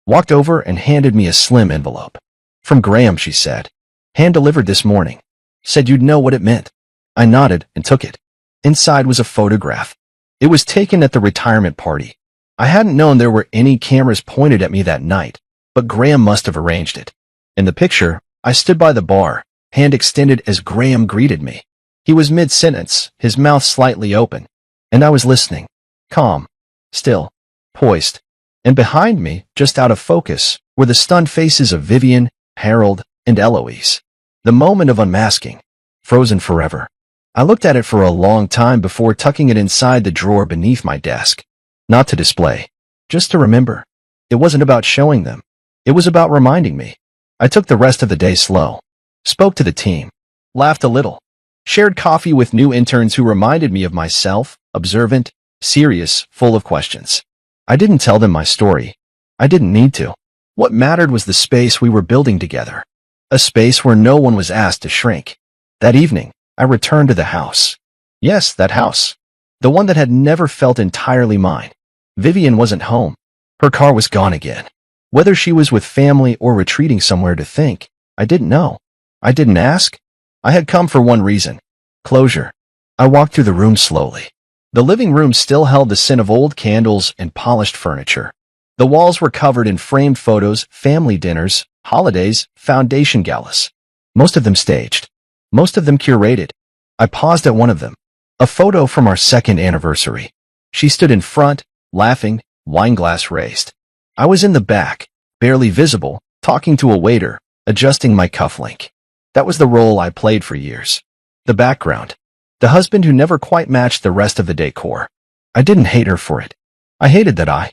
walked over and handed me a slim envelope. From Graham, she said. Hand-delivered this morning. Said you'd know what it meant. I nodded and took it. Inside was a photograph. It was taken at the retirement party. I hadn't known there were any cameras pointed at me that night, but Graham must have arranged it. In the picture, I stood by the bar, hand extended as Graham greeted me. He was mid-sentence, his mouth slightly open, and I was listening. Calm. Still. Poised. And behind me, just out of focus, were the stunned faces of Vivian, Harold, and Eloise. The moment of unmasking. Frozen forever. I looked at it for a long time before tucking it inside the drawer beneath my desk. Not to display. Just to remember. It wasn't about showing them. It was about reminding me. I took the rest of the day slow. Spoke to the team. Laughed a little. Shared coffee with new interns who reminded me of myself, observant, serious, full of questions. I didn't tell them my story. I didn't need to. What mattered was the space we were building together. A space where no one was asked to shrink. That evening, I returned to the house. Yes, that house. The one that had never felt entirely mine. Vivian wasn't home. Her car was gone again. Whether she was with family or retreating somewhere to think, I didn't know. I didn't ask. I had come for one reason. Closure. I walked through the room slowly. The living room still held the scent of old candles and polished furniture. The walls were covered in framed photos, family dinners, holidays, foundation galas. Most of them staged. Most of them curated. I paused at one of them. A photo from our second anniversary. She stood in front, laughing, wineglass raised. I was in the back, barely visible, talking to a waiter, adjusting my cufflink. That was the role I played for years. The background. The husband who never quite matched the rest of the decor. I didn't hate her for it. I hated that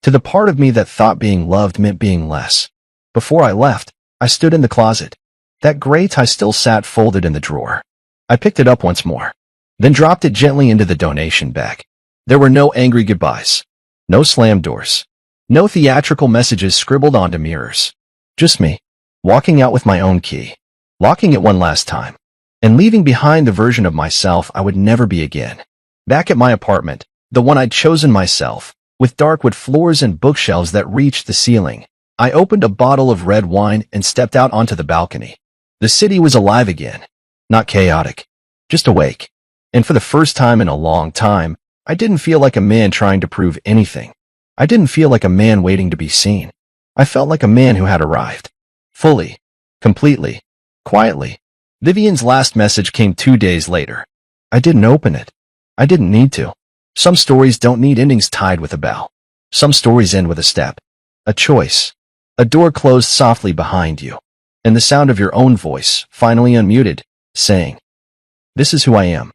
to the part of me that thought being loved meant being less. Before I left, I stood in the closet. That gray tie still sat folded in the drawer. I picked it up once more, then dropped it gently into the donation bag. There were no angry goodbyes. No slammed doors. No theatrical messages scribbled onto mirrors. Just me, walking out with my own key, locking it one last time, and leaving behind the version of myself I would never be again. Back at my apartment, the one I'd chosen myself, with dark wood floors and bookshelves that reached the ceiling, I opened a bottle of red wine and stepped out onto the balcony. The city was alive again. Not chaotic. Just awake. And for the first time in a long time, I didn't feel like a man trying to prove anything. I didn't feel like a man waiting to be seen. I felt like a man who had arrived. Fully. Completely. Quietly. Vivian's last message came 2 days later. I didn't open it. I didn't need to. Some stories don't need endings tied with a bow. Some stories end with a step. A choice. A door closed softly behind you. and the sound of your own voice, finally unmuted, saying, "This is who I am."